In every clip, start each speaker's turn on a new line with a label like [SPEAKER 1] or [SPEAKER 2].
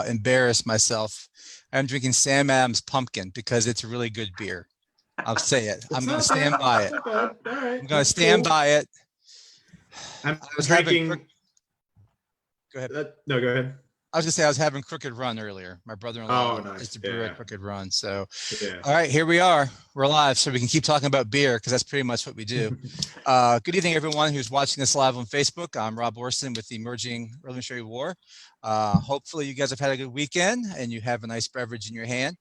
[SPEAKER 1] embarrass myself. I'm drinking Sam Adams Pumpkin because it's a really good beer. I'll say it. I'm going to stand by it.
[SPEAKER 2] All right.
[SPEAKER 1] I'm going to stand by it.
[SPEAKER 2] I'm
[SPEAKER 1] I was
[SPEAKER 2] drinking.
[SPEAKER 1] Go ahead.
[SPEAKER 2] No, go ahead.
[SPEAKER 1] I was gonna say I was having Crooked Run earlier. My brother-in-law
[SPEAKER 2] nice.
[SPEAKER 1] is to brew at Crooked Run. So,
[SPEAKER 2] yeah.
[SPEAKER 1] All right, here we are. We're live, so we can keep talking about beer because that's pretty much what we do. Good evening, everyone who's watching this live on Facebook. I'm Rob Orson with the Emerging Revolutionary War. Hopefully, you guys have had a good weekend and you have a nice beverage in your hand.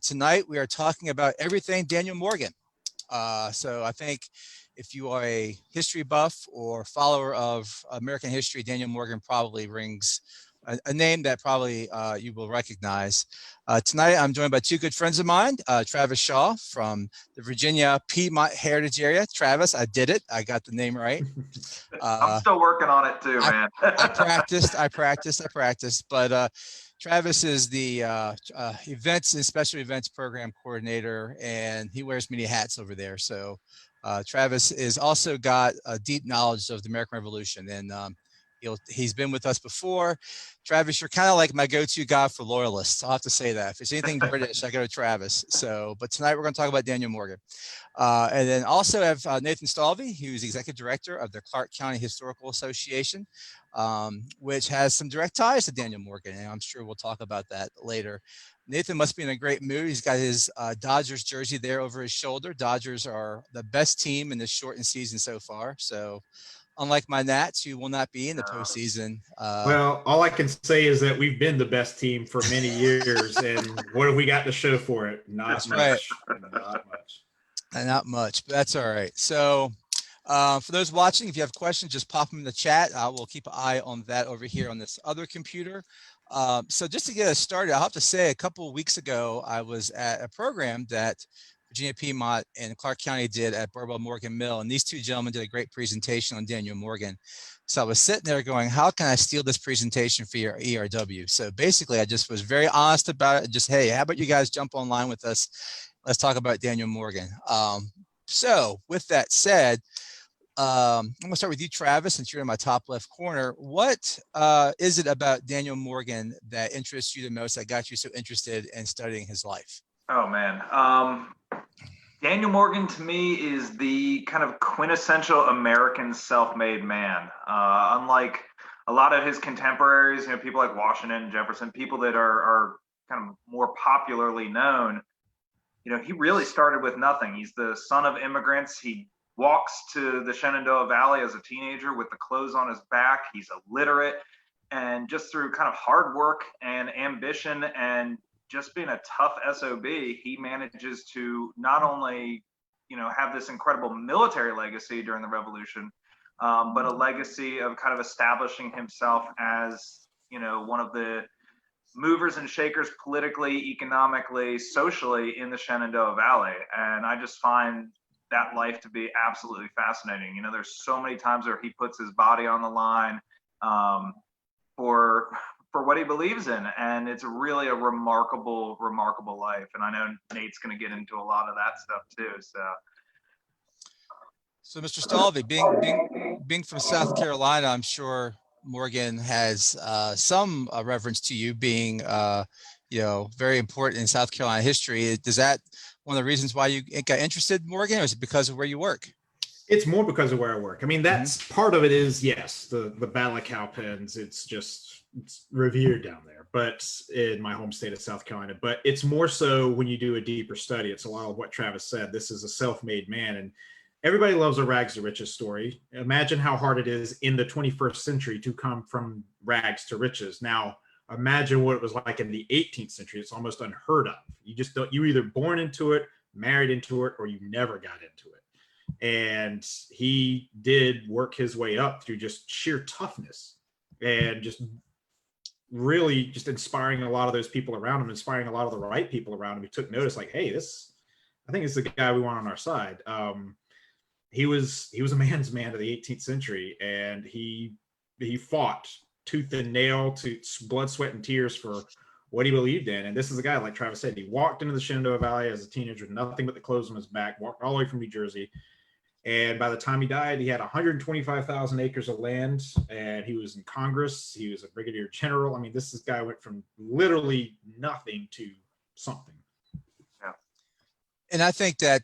[SPEAKER 1] Tonight, we are talking about everything Daniel Morgan. So I think if you are a history buff or follower of American history, Daniel Morgan probably rings a name that probably you will recognize. Tonight, I'm joined by two good friends of mine, Travis Shaw from the Virginia Piedmont Heritage Area. Travis, I did it. I got the name right.
[SPEAKER 3] I'm still working on it too, man.
[SPEAKER 1] I practiced. But Travis is the events and special events program coordinator, and he wears many hats over there. So Travis is also got a deep knowledge of the American Revolution, and he's been with us before. Travis, you're kind of like my go-to guy for loyalists. I'll have to say that. If it's anything British, I go to Travis. So, but tonight we're going to talk about Daniel Morgan. And then also have Nathan Stalvey, who's the executive director of the Clark County Historical Association, which has some direct ties to Daniel Morgan. And I'm sure we'll talk about that later. Nathan must be in a great mood. He's got his Dodgers jersey there over his shoulder. Dodgers are the best team in this shortened season so far. So unlike my Nats, who will not be in the postseason.
[SPEAKER 2] Well, all I can say is that we've been the best team for many years, and what have we got to show for it? Not much.
[SPEAKER 1] Not much, but that's all right. So for those watching, if you have questions, just pop them in the chat. I will keep an eye on that over here on this other computer. So just to get us started, I'll have to say a couple of weeks ago, I was at a program that Virginia Piedmont and Clark County did at Burwell Morgan Mill. And these two gentlemen did a great presentation on Daniel Morgan. So I was sitting there going, how can I steal this presentation for your ERW? So basically, I just was very honest about it. Just, hey, how about you guys jump online with us? Let's talk about Daniel Morgan. So with that said, I'm going to start with you, Travis, since you're in my top left corner. What is it about Daniel Morgan that interests you the most, that got you so interested in studying his life?
[SPEAKER 3] Oh, man. Daniel Morgan, to me, is the kind of quintessential American self-made man. Unlike a lot of his contemporaries, people like Washington and Jefferson, people that are kind of more popularly known, he really started with nothing. He's the son of immigrants. He walks to the Shenandoah Valley as a teenager with the clothes on his back. He's illiterate. And just through kind of hard work and ambition and just being a tough SOB, he manages to not only, have this incredible military legacy during the Revolution, but a legacy of kind of establishing himself as, one of the movers and shakers politically, economically, socially in the Shenandoah Valley. And I just find that life to be absolutely fascinating. There's so many times where he puts his body on the line for what he believes in, and it's really a remarkable life. And I know Nate's going to get into a lot of that stuff too.
[SPEAKER 1] So Mr. Stalvey, being from South Carolina, I'm sure Morgan has some reverence to you, being very important in South Carolina history. Is that one of the reasons why you got interested in Morgan, or is it because of where you work?
[SPEAKER 2] It's more because of where I work. I mean, that's part of it is, yes, the Battle of Cowpens. It's revered down there, but in my home state of South Carolina. But it's more so when you do a deeper study. It's a lot of what Travis said. This is a self-made man, and everybody loves a rags to riches story. Imagine how hard it is in the 21st century to come from rags to riches. Now, imagine what it was like in the 18th century. It's almost unheard of. You're either born into it, married into it, or you never got into it. And he did work his way up through just sheer toughness and just really just inspiring a lot of those people around him, inspiring a lot of the right people around him. He took notice, like, hey, I think it's the guy we want on our side. He was a man's man of the 18th century, and he fought tooth and nail, to blood, sweat, and tears for what he believed in. And this is a guy, like Travis said, he walked into the Shenandoah Valley as a teenager with nothing but the clothes on his back, walked all the way from New Jersey, And by the time he died, he had 125,000 acres of land, and he was in Congress. He was a brigadier general. I mean, this guy went from literally nothing to something.
[SPEAKER 1] And I think that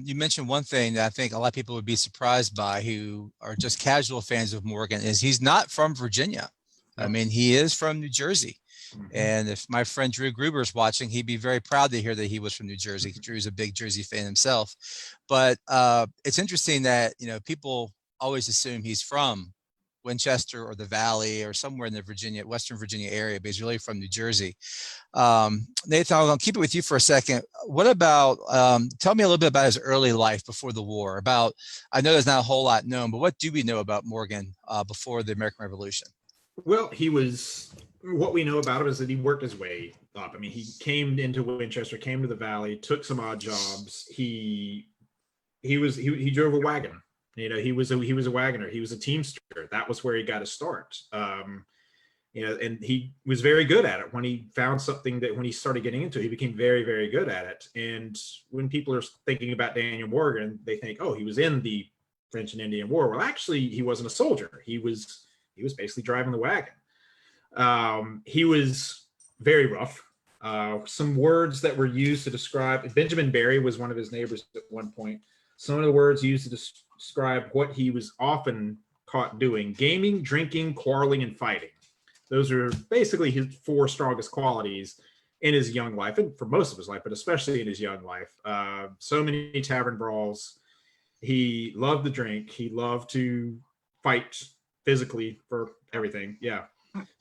[SPEAKER 1] you mentioned one thing that I think a lot of people would be surprised by who are just casual fans of Morgan is he's not from Virginia.
[SPEAKER 2] No.
[SPEAKER 1] I mean, he is from New Jersey.
[SPEAKER 2] Mm-hmm.
[SPEAKER 1] And if my friend Drew Gruber is watching, he'd be very proud to hear that he was from New Jersey. Drew's a big Jersey fan himself. But it's interesting that, you know, people always assume he's from Winchester or the Valley or somewhere in the Western Virginia area, but he's really from New Jersey. Nathan, I'll keep it with you for a second. What about, tell me a little bit about his early life before the war. I know there's not a whole lot known, but what do we know about Morgan before the American Revolution?
[SPEAKER 2] Well, what we know about him is that he worked his way up. I mean, he came into Winchester, came to the Valley, took some odd jobs. He drove a wagon. You know, he was a wagoner. He was a teamster. That was where he got his start. You know, and he was very good at it. When he found something when he started getting into it, he became very, very good at it. And when people are thinking about Daniel Morgan, they think, oh, he was in the French and Indian War. Well, actually, he wasn't a soldier. He was basically driving the wagon. He was very rough. Some words that were used to describe, Benjamin Barry was one of his neighbors at one point. Some of the words used to describe what he was often caught doing: gaming, drinking, quarreling, and fighting. Those are basically his 4 strongest qualities in his young life, and for most of his life, but especially in his young life. So many tavern brawls. He loved to drink. He loved to fight physically for everything. Yeah.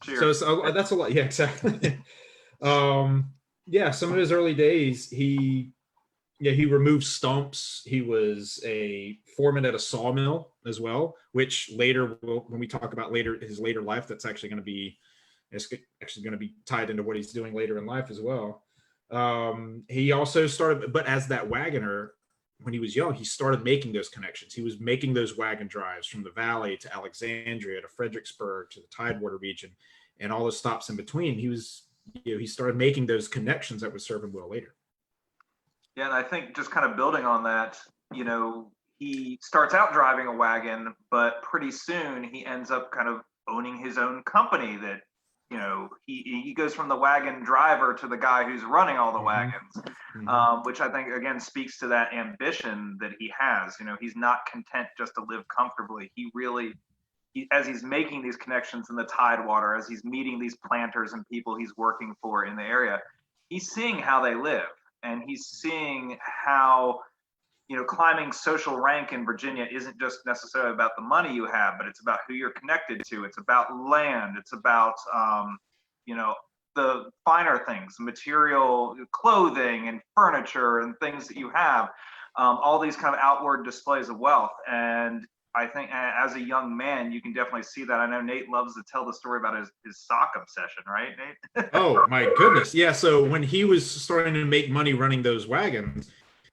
[SPEAKER 2] Cheers. So that's a lot. Yeah, exactly. Yeah, some of his early days, he removed stumps. He was a foreman at a sawmill as well, which later, when we talk about his later life, that's actually going to be tied into what he's doing later in life as well. He also started, but as that wagoner, when he was young, he started making those connections. He was making those wagon drives from the Valley to Alexandria to Fredericksburg to the Tidewater region and all the stops in between. He started making those connections that would serve him well later.
[SPEAKER 3] Yeah, and I think just kind of building on that, you know, he starts out driving a wagon, but pretty soon he ends up kind of owning his own company that, you know, he goes from the wagon driver to the guy who's running all the wagons, which I think, again, speaks to that ambition that he has. You know, he's not content just to live comfortably. As he's making these connections in the Tidewater, as he's meeting these planters and people he's working for in the area, he's seeing how they live. And he's seeing how, you know, climbing social rank in Virginia isn't just necessarily about the money you have, but it's about who you're connected to. It's about land. It's about, you know, the finer things, material, clothing and furniture and things that you have, all these kind of outward displays of wealth. And I think as a young man, you can definitely see that. I know Nate loves to tell the story about his sock obsession, right, Nate?
[SPEAKER 2] Oh, my goodness. Yeah. So when he was starting to make money running those wagons,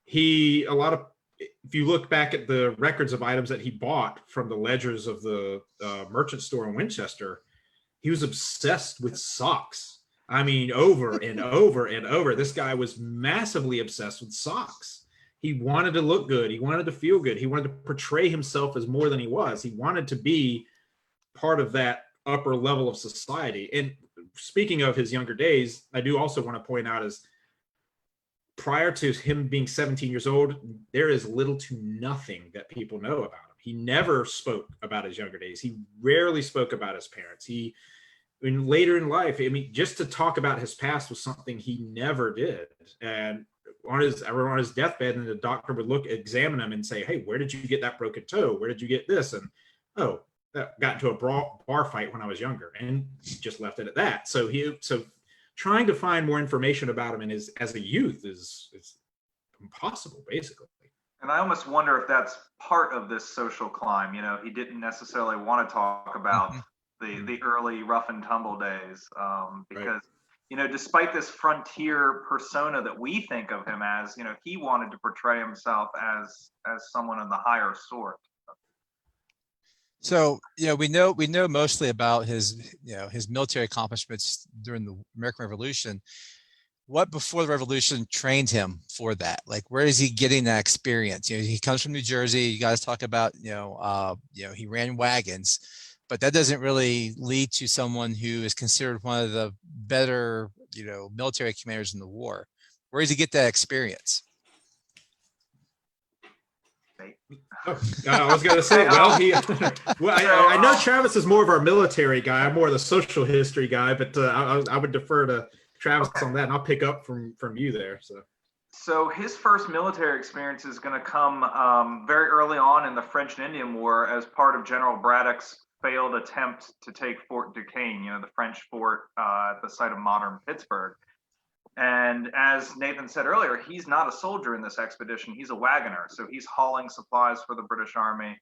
[SPEAKER 2] if you look back at the records of items that he bought from the ledgers of the merchant store in Winchester, he was obsessed with socks. I mean, over and over and over. This guy was massively obsessed with socks. He wanted to look good. He wanted to feel good. He wanted to portray himself as more than he was. He wanted to be part of that upper level of society. And speaking of his younger days, I do also want to point out is prior to him being 17 years old, there is little to nothing that people know about him. He never spoke about his younger days. He rarely spoke about his parents. Later in life, I mean, just to talk about his past was something he never did. And on his deathbed, and the doctor would examine him and say, "Hey, where did you get that broken toe? Where did you get this?" And that got into a bar fight when I was younger, and he just left it at that. So trying to find more information about him as a youth is impossible, basically.
[SPEAKER 3] And I almost wonder if that's part of this social climb. You know, he didn't necessarily want to talk about the early rough and tumble days, because. Right. You know, despite this frontier persona that we think of him as, you know, he wanted to portray himself as someone of the higher sort.
[SPEAKER 1] So, you know, we know mostly about his military accomplishments during the American Revolution. what before the revolution trained him for that? Like, where is he getting that experience? He comes from New Jersey. You guys talk about, he ran wagons, but that doesn't really lead to someone who is considered one of the better, military commanders in the war. Where does he get that experience?
[SPEAKER 2] Oh, I was gonna say, well, I know Travis is more of our military guy. I'm more of the social history guy, but I would defer to Travis on that, and I'll pick up from you there.
[SPEAKER 3] So his first military experience is going to come very early on in the French and Indian War as part of General Braddock's failed attempt to take Fort Duquesne, the French fort at the site of modern Pittsburgh. And as Nathan said earlier, he's not a soldier in this expedition. He's a wagoner. So he's hauling supplies for the British Army.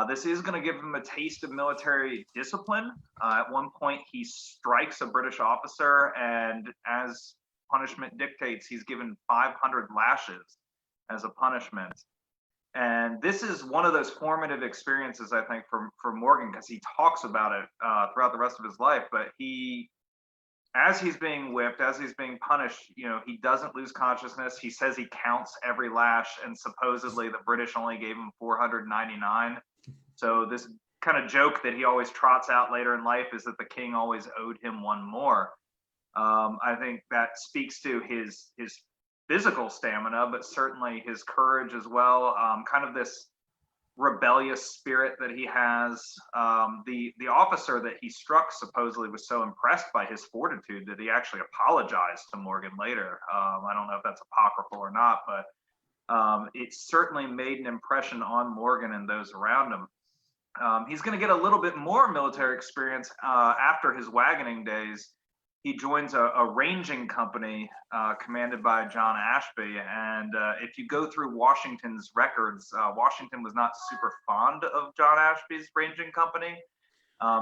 [SPEAKER 3] This is going to give him a taste of military discipline. At one point, he strikes a British officer, and as punishment dictates, he's given 500 lashes as a punishment. And this is one of those formative experiences, I think, for Morgan, because he talks about it throughout the rest of his life. But as he's being whipped, as he's being punished, he doesn't lose consciousness. He says he counts every lash, and supposedly the British only gave him 499. So this kind of joke that he always trots out later in life is that the king always owed him one more. I think that speaks to his physical stamina, but certainly his courage as well. Kind of this rebellious spirit that he has. The officer that he struck supposedly was so impressed by his fortitude that he actually apologized to Morgan later. I don't know if that's apocryphal or not, but it certainly made an impression on Morgan and those around him. He's going to get a little bit more military experience after his wagoning days. He joins a ranging company commanded by John Ashby. And if you go through Washington's records, Washington was not super fond of John Ashby's ranging company.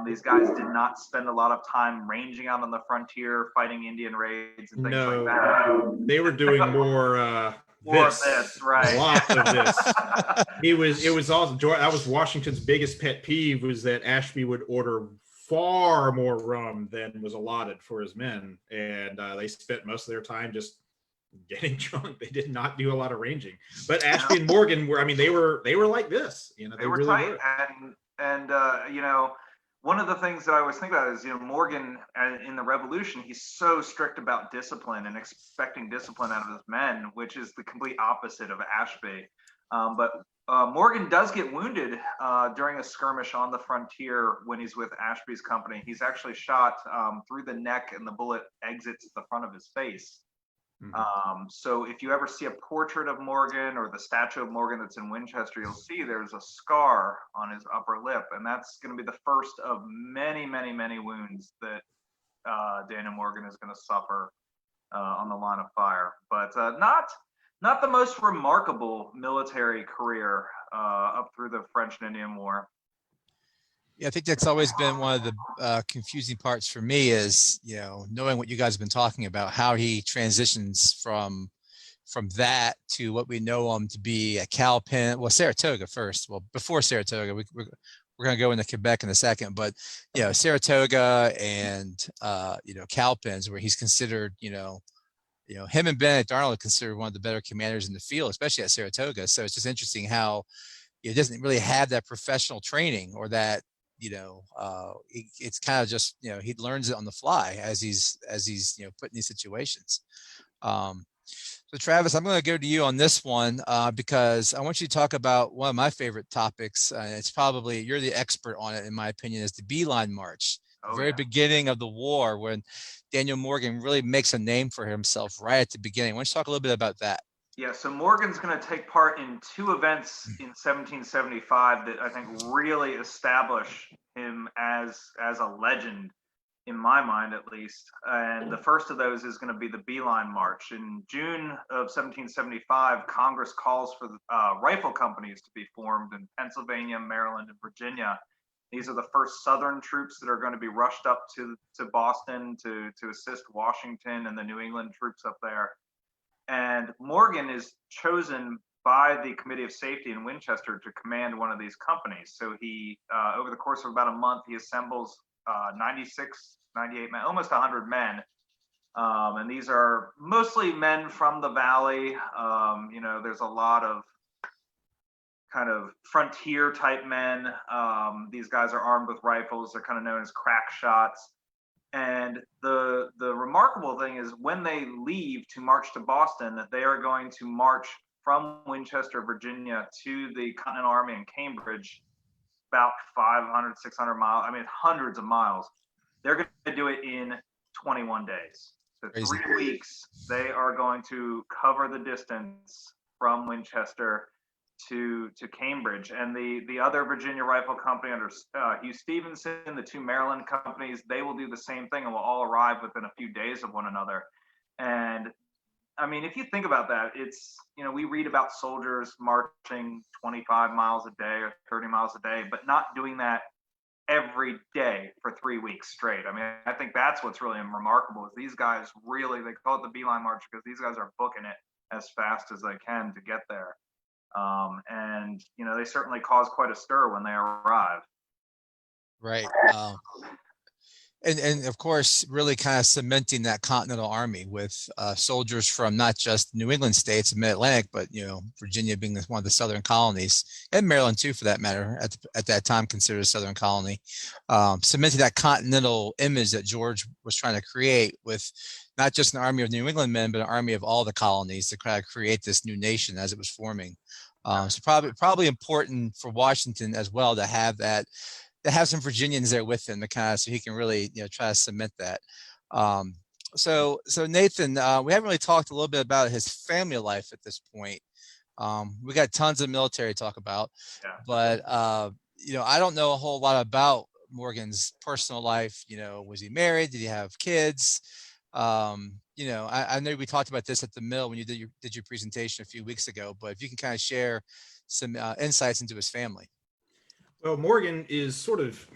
[SPEAKER 3] These guys did not spend a lot of time ranging out on the frontier, fighting Indian raids and things like that.
[SPEAKER 2] They were doing more
[SPEAKER 3] more of this, right?
[SPEAKER 2] A lot of this. It was awesome. That was Washington's biggest pet peeve, was that Ashby would order far more rum than was allotted for his men, and they spent most of their time just getting drunk. They did not do a lot of ranging. But Ashby and Morgan were, they were like this. They
[SPEAKER 3] were
[SPEAKER 2] really
[SPEAKER 3] tight.
[SPEAKER 2] were.
[SPEAKER 3] And one of the things that I always think about is, Morgan in the Revolution, he's so strict about discipline and expecting discipline out of his men, which is the complete opposite of Ashby. But Morgan does get wounded during a skirmish on the frontier when he's with Ashby's company. He's actually shot through the neck, and the bullet exits the front of his face. So if you ever see a portrait of Morgan or the statue of Morgan that's in Winchester, you'll see there's a scar on his upper lip, and that's going to be the first of many, many, many wounds that Daniel Morgan is going to suffer on the line of fire. But not the most remarkable military career up through the French and Indian War.
[SPEAKER 1] Yeah, I think that's always been one of the confusing parts for me is, knowing what you guys have been talking about, how he transitions from that to what we know him to be a Cowpen. Well, Saratoga first. Well, before Saratoga, we're going to go into Quebec in a second, but Saratoga and Cowpens, where he's considered, him and Benedict Arnold are considered one of the better commanders in the field, especially at Saratoga. So it's just interesting how he doesn't really have that professional training, or that it's kind of just he learns it on the fly as he's put in these situations. So Travis, I'm going to go to you on this one because I want you to talk about one of my favorite topics. It's probably, you're the expert on it in my opinion, is the Beeline March. The very beginning of the war, when Daniel Morgan really makes a name for himself right at the beginning. Why don't you talk a little bit about that?
[SPEAKER 3] Yeah, so Morgan's going to take part in two events in 1775 that I think really establish him as a legend, in my mind at least. And the first of those is going to be the Beeline March. In June of 1775, Congress calls for rifle companies to be formed in Pennsylvania, Maryland, and Virginia. These are the first Southern troops that are going to be rushed up to Boston to assist Washington and the New England troops up there. And Morgan is chosen by the Committee of Safety in Winchester to command one of these companies. So he, over the course of about a month, he assembles 96, 98 men, almost 100 men, And these are mostly men from the Valley. There's a lot of kind of frontier type men. These guys are armed with rifles. They're kind of known as crack shots. And the remarkable thing is when they leave to march to Boston, that they are going to march from Winchester, Virginia to the Continental Army in Cambridge, about 500, 600 miles. I mean, hundreds of miles. They're going to do it in 21 days. So
[SPEAKER 1] Crazy.
[SPEAKER 3] 3 weeks, they are going to cover the distance from Winchester to Cambridge. And the other Virginia Rifle Company under Hugh Stevenson, the two Maryland companies, they will do the same thing and will all arrive within a few days of one another. And I mean, if you think about that, it's, we read about soldiers marching 25 miles a day or 30 miles a day, but not doing that every day for 3 weeks straight. I mean, I think that's what's really remarkable is these guys really, they call it the Beeline March because these guys are booking it as fast as they can to get there. And they certainly cause quite a stir when they arrive.
[SPEAKER 1] Right. And of course, really kind of cementing that Continental Army with soldiers from not just New England states and Mid-Atlantic, but Virginia being one of the southern colonies, and Maryland too, for that matter, at that time considered a southern colony, cementing that continental image that George was trying to create with not just an army of New England men, but an army of all the colonies to kind of create this new nation as it was forming. So probably important for Washington as well to have that. To have some Virginians there with him to kind of, so he can really, try to cement that. So Nathan, we haven't really talked a little bit about his family life at this point. We got tons of military to talk about, but I don't know a whole lot about Morgan's personal life. Was he married? Did he have kids? I know we talked about this at the mill when you did your presentation a few weeks ago, but if you can kind of share some insights into his family.
[SPEAKER 2] Well, Morgan is sort of,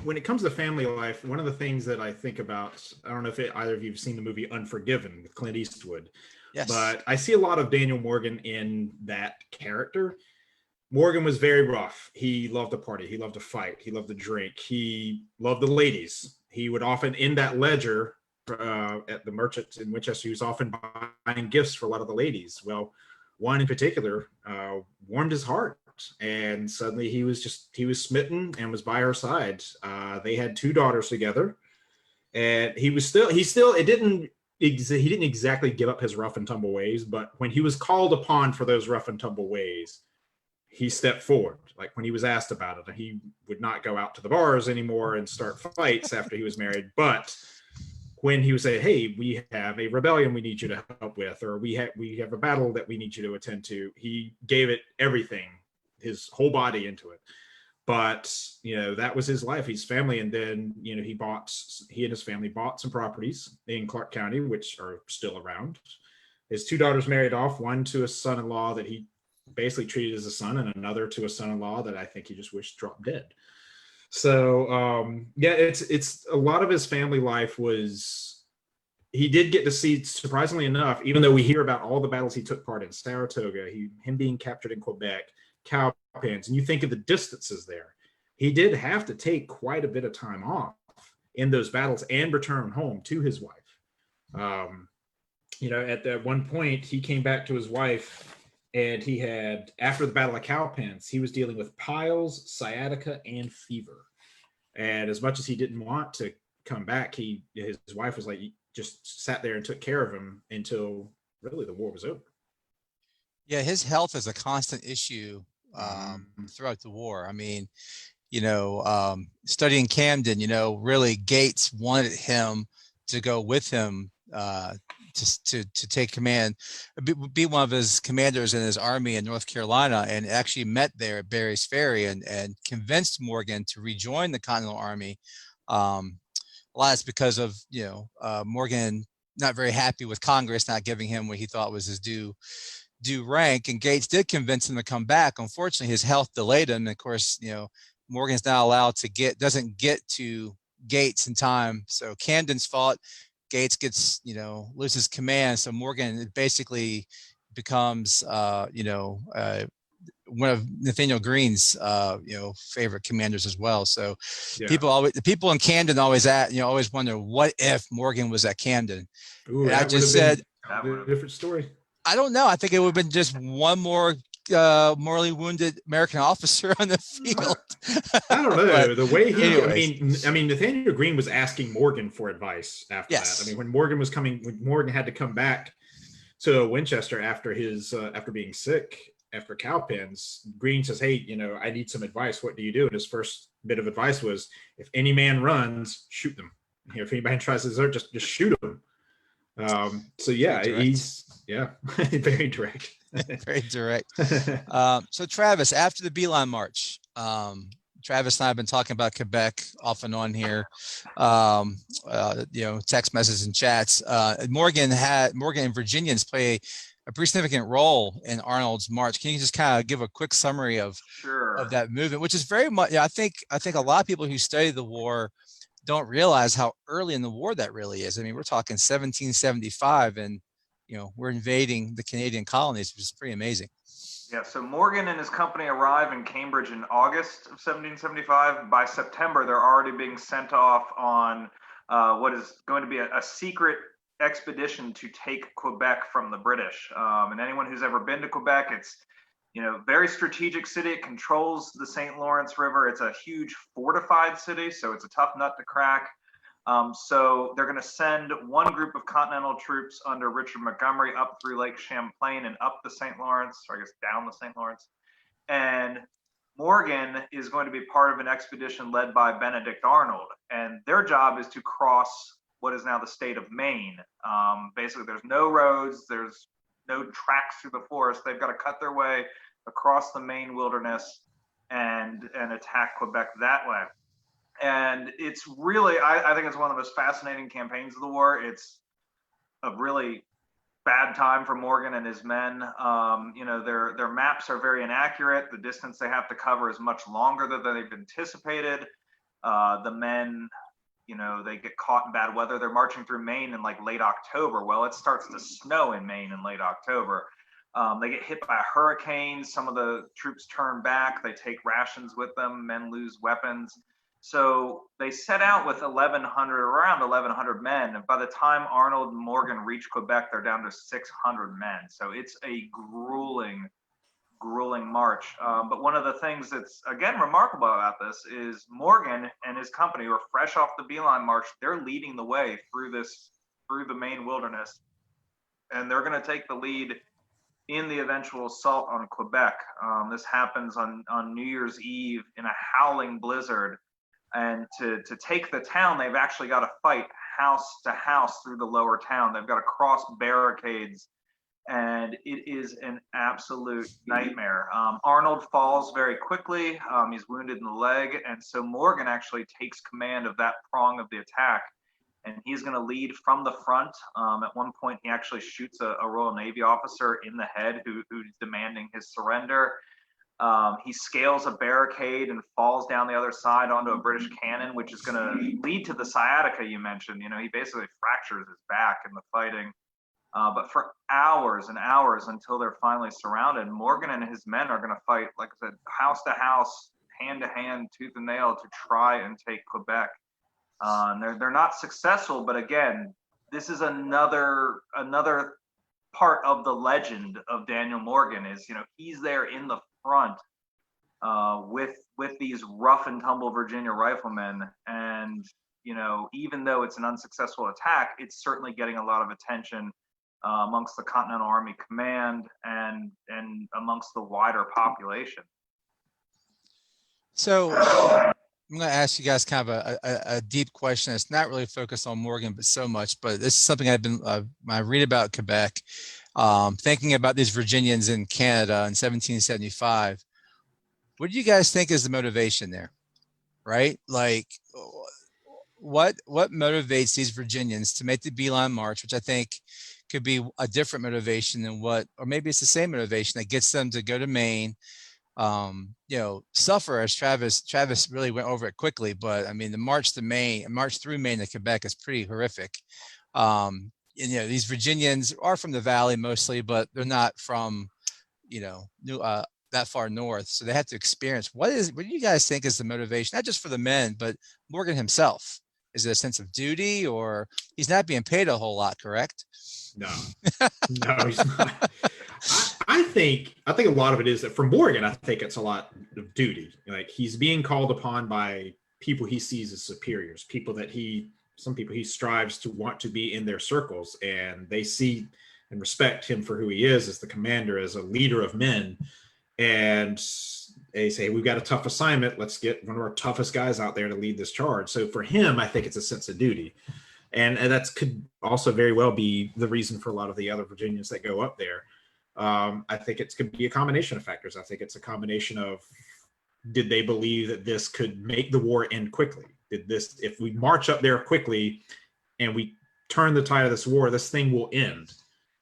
[SPEAKER 2] when it comes to family life, one of the things that I think about, I don't know if either of you have seen the movie Unforgiven with Clint Eastwood,
[SPEAKER 1] yes,
[SPEAKER 2] but I see a lot of Daniel Morgan in that character. Morgan was very rough. He loved to party. He loved to fight. He loved to drink. He loved the ladies. He would often, in that ledger at the merchant in Winchester, he was often buying gifts for a lot of the ladies. Well, one in particular warmed his heart. And suddenly he was smitten and was by her side. They had 2 daughters together, and he didn't exactly give up his rough and tumble ways, but when he was called upon for those rough and tumble ways, he stepped forward. Like when he was asked about it, he would not go out to the bars anymore and start fights after he was married. But when he would say, hey, we have a rebellion we need you to help with, or we have a battle that we need you to attend to, he gave it everything, his whole body into it. But that was his life, his family. And then he and his family bought some properties in Clark County, which are still around. His 2 daughters married off, one to a son-in-law that he basically treated as a son, and another to a son-in-law that I think he just wished dropped dead. So it's a lot of his family life was, he did get to see, surprisingly enough, even though we hear about all the battles he took part in, Saratoga, him being captured in Quebec, Cowpens, and you think of the distances there, he did have to take quite a bit of time off in those battles and return home to his wife. At that one point, he came back to his wife, and he had, after the Battle of Cowpens, he was dealing with piles, sciatica, and fever. And as much as he didn't want to come back, his wife was like, just sat there and took care of him until really the war was over.
[SPEAKER 1] Yeah, his health is a constant issue throughout the war. I mean, studying Camden, really Gates wanted him to go with him to take command, be one of his commanders in his army in North Carolina, and actually met there at Berry's Ferry and convinced Morgan to rejoin the Continental Army. A lot is because of Morgan not very happy with Congress not giving him what he thought was his due rank, and Gates did convince him to come back. Unfortunately, his health delayed him. And of course, Morgan's not allowed to doesn't get to Gates in time. So Camden's fought. Gates gets, loses command. So Morgan basically becomes, one of Nathaniel Greene's favorite commanders as well. So
[SPEAKER 2] Yeah.
[SPEAKER 1] the people in Camden always always wonder, what if Morgan was at Camden?
[SPEAKER 2] Ooh,
[SPEAKER 1] and I just said,
[SPEAKER 2] a different story.
[SPEAKER 1] I don't know. I think it would have been just one more mortally wounded American officer on the field.
[SPEAKER 2] I don't know. The way
[SPEAKER 1] anyways.
[SPEAKER 2] I mean, Nathaniel Greene was asking Morgan for advice after that. I mean, when Morgan had to come back to Winchester after after being sick after cowpens, Greene says, "Hey, I need some advice. What do you do?" And his first bit of advice was, "If any man runs, shoot them. If any man tries to desert, just shoot them." So yeah, he's very direct.
[SPEAKER 1] Very direct. So Travis, after the Beeline March, Travis and I have been talking about Quebec off and on here, text messages and chats. Morgan and Virginians play a pretty significant role in Arnold's march. Can you just kind of give a quick summary of that movement, which is very much, I think a lot of people who study the war don't realize how early in the war that really is. I mean, we're talking 1775, and we're invading the Canadian colonies, which is pretty amazing.
[SPEAKER 3] Yeah, so Morgan and his company arrive in Cambridge in August of 1775. By September, they're already being sent off on what is going to be a secret expedition to take Quebec from the British. And anyone who's ever been to Quebec, it's very strategic city. It controls the St. Lawrence River. It's a huge fortified city, so it's a tough nut to crack. So they're going to send one group of Continental troops under Richard Montgomery up through Lake Champlain and up the St. Lawrence, or I guess down the St. Lawrence. And Morgan is going to be part of an expedition led by Benedict Arnold. And their job is to cross what is now the state of Maine. Basically, there's no roads, there's no tracks through the forest. They've got to cut their way across the Maine wilderness and attack Quebec that way. And it's really, I think it's one of the most fascinating campaigns of the war. It's a really bad time for Morgan and his men. Their maps are very inaccurate. The distance they have to cover is much longer than they've anticipated. The men, they get caught in bad weather. They're marching through Maine in like late October. Well, it starts to snow in Maine in late October. They get hit by a hurricane. Some of the troops turn back. They take rations with them. Men lose weapons. So they set out with around 1,100 men. And by the time Arnold and Morgan reach Quebec, they're down to 600 men. So it's a grueling march. But one of the things that's, again, remarkable about this is Morgan and his company were fresh off the Beeline March. They're leading the way through the Maine wilderness. And they're going to take the lead in the eventual assault on Quebec. This happens on New Year's Eve in a howling blizzard. And to take the town, they've actually got to fight house to house through the lower town. They've got to cross barricades, and it is an absolute nightmare. Arnold falls very quickly. He's wounded in the leg, and so Morgan actually takes command of that prong of the attack, and he's going to lead from the front. At one point, he actually shoots a Royal Navy officer in the head who's demanding his surrender. He scales a barricade and falls down the other side onto a British cannon, which is going to lead to the sciatica you mentioned. He basically fractures his back in the fighting. But for hours and hours until they're finally surrounded, Morgan and his men are going to fight, like I said, house to house, hand to hand, tooth and nail to try and take Quebec. They're not successful, but again, this is another part of the legend of Daniel Morgan is, he's there in the front with these rough and tumble Virginia riflemen, and even though it's an unsuccessful attack, it's certainly getting a lot of attention amongst the Continental Army Command and amongst the wider population.
[SPEAKER 1] So I'm going to ask you guys kind of a deep question. It's not really focused on Morgan, but so much. But this is something I've been I read about Quebec, thinking about these Virginians in Canada in 1775. What do you guys think is the motivation there? Right? Like, what motivates these Virginians to make the Beeline March, which I think could be a different motivation than or maybe it's the same motivation that gets them to go to Maine, suffer, as Travis really went over it quickly. But I mean, the march through Maine to Quebec is pretty horrific. These Virginians are from the Valley mostly, but they're not from, that far north, so they have to experience. What do you guys think is the motivation, not just for the men, but Morgan himself? Is it a sense of duty, or he's not being paid a whole lot, correct?
[SPEAKER 2] No, no, he's not. I think a lot of it is that for Morgan, I think it's a lot of duty. Like, he's being called upon by people he sees as superiors, some people he strives to want to be in their circles, and they see and respect him for who he is as the commander, as a leader of men. And they say, we've got a tough assignment. Let's get one of our toughest guys out there to lead this charge. So for him, I think it's a sense of duty. And that could also very well be the reason for a lot of the other Virginians that go up there. I think it could be a combination of factors. I think it's a combination of, did they believe that this could make the war end quickly? If we march up there quickly and we turn the tide of this war, this thing will end.